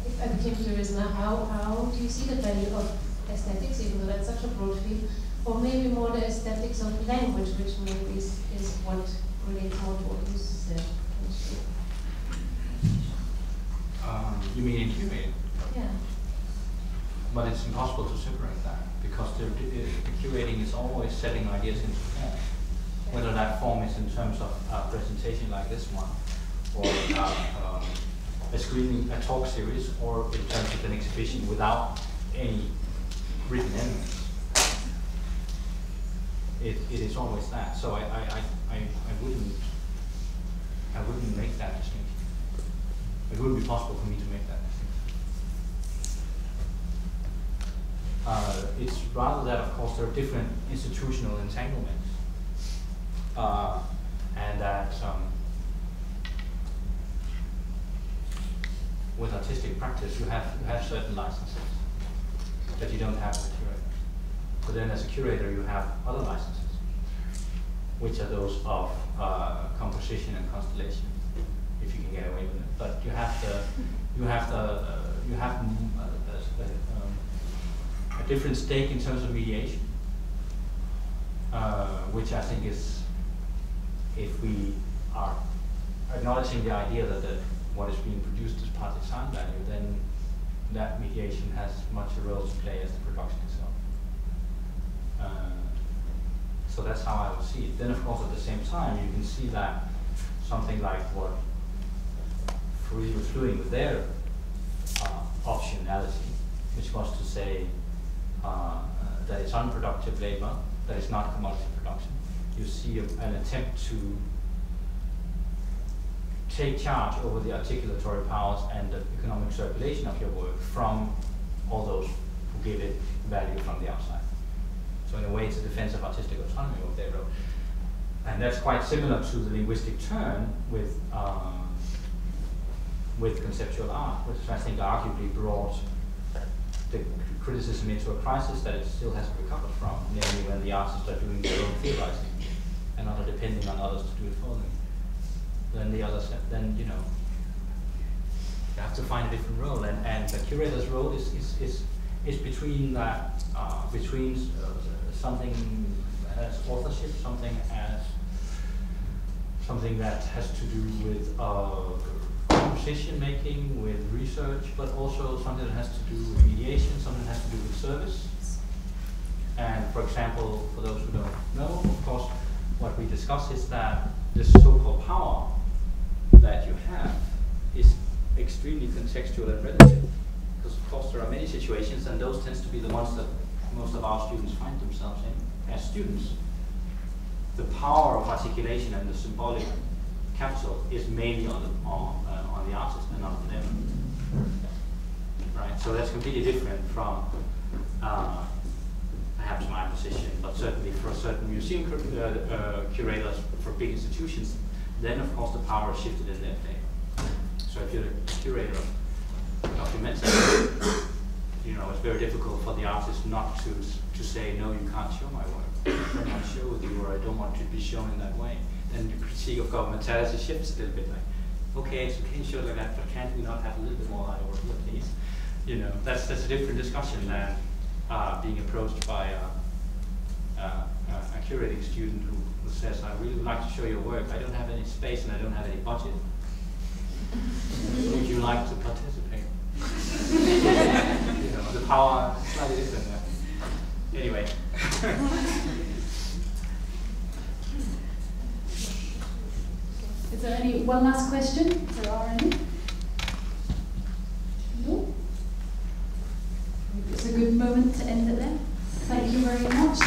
If I became curious now, how do you see the value of aesthetics, even though that's such a broad field, or maybe more the aesthetics of language, which maybe is what relates more to what you said? You mean in curating? Yeah. But it's impossible to separate that, because the curating is always setting ideas into form. Whether that form is in terms of presentation like this one, or a screening, a talk series, or in terms of an exhibition without any written elements. It is always that. So I wouldn't make that distinction. It wouldn't be possible for me to make that distinction. It's rather that, of course, there are different institutional entanglements, and that with artistic practice you have certain licenses that you don't have with curators. But then as a curator you have other licenses, which are those of composition and constellation, if you can get away with it. But you have a different stake in terms of mediation, which I think is, if we are acknowledging the idea that what is being produced is part design value, then that mediation has much a role to play as the production itself. So that's how I would see it. Then, of course, at the same time, you can see that something like what Foucault was doing with their optionality, which was to say that it's unproductive labor, that it's not commodity production. You see an attempt to take charge over the articulatory powers and the economic circulation of your work from all those who give it value from the outside. So in a way, it's a defense of artistic autonomy, what they wrote. And that's quite similar to the linguistic turn with conceptual art, which I think arguably brought the criticism into a crisis that it still hasn't recovered from, namely when the artists are doing their own theorizing and not depending on others to do it for them. Then you have to find a different role, and the curator's role is between that, something as authorship, something that has to do with composition making, with research, but also something that has to do with mediation, something that has to do with service. And for example, for those who don't know, of course, what we discuss is that this so-called power that you have is extremely contextual and relative. Because of course there are many situations, and those tends to be the ones that most of our students find themselves in as students. The power of articulation and the symbolic capital is mainly on the artist and not on them. Right? So that's completely different from perhaps my position, but certainly for certain museum curators for big institutions, then of course the power is shifted in their favor. So if you're a curator of documentary, it's very difficult for the artist not to say, no, you can't show my work. I cannot show with you, or I don't want to be shown in that way. Then the critique of governmentality shifts a little bit, like, okay, it's okay to show like that, but can't we not have a little bit more light over here, please? That's a different discussion than being approached by a curating student who says, I really would like to show your work. I don't have any space and I don't have any budget. Would you like to participate? The power is slightly different there. Anyway. Is there one last question? If there are any? No? It's a good moment to end it there. Thank you very much.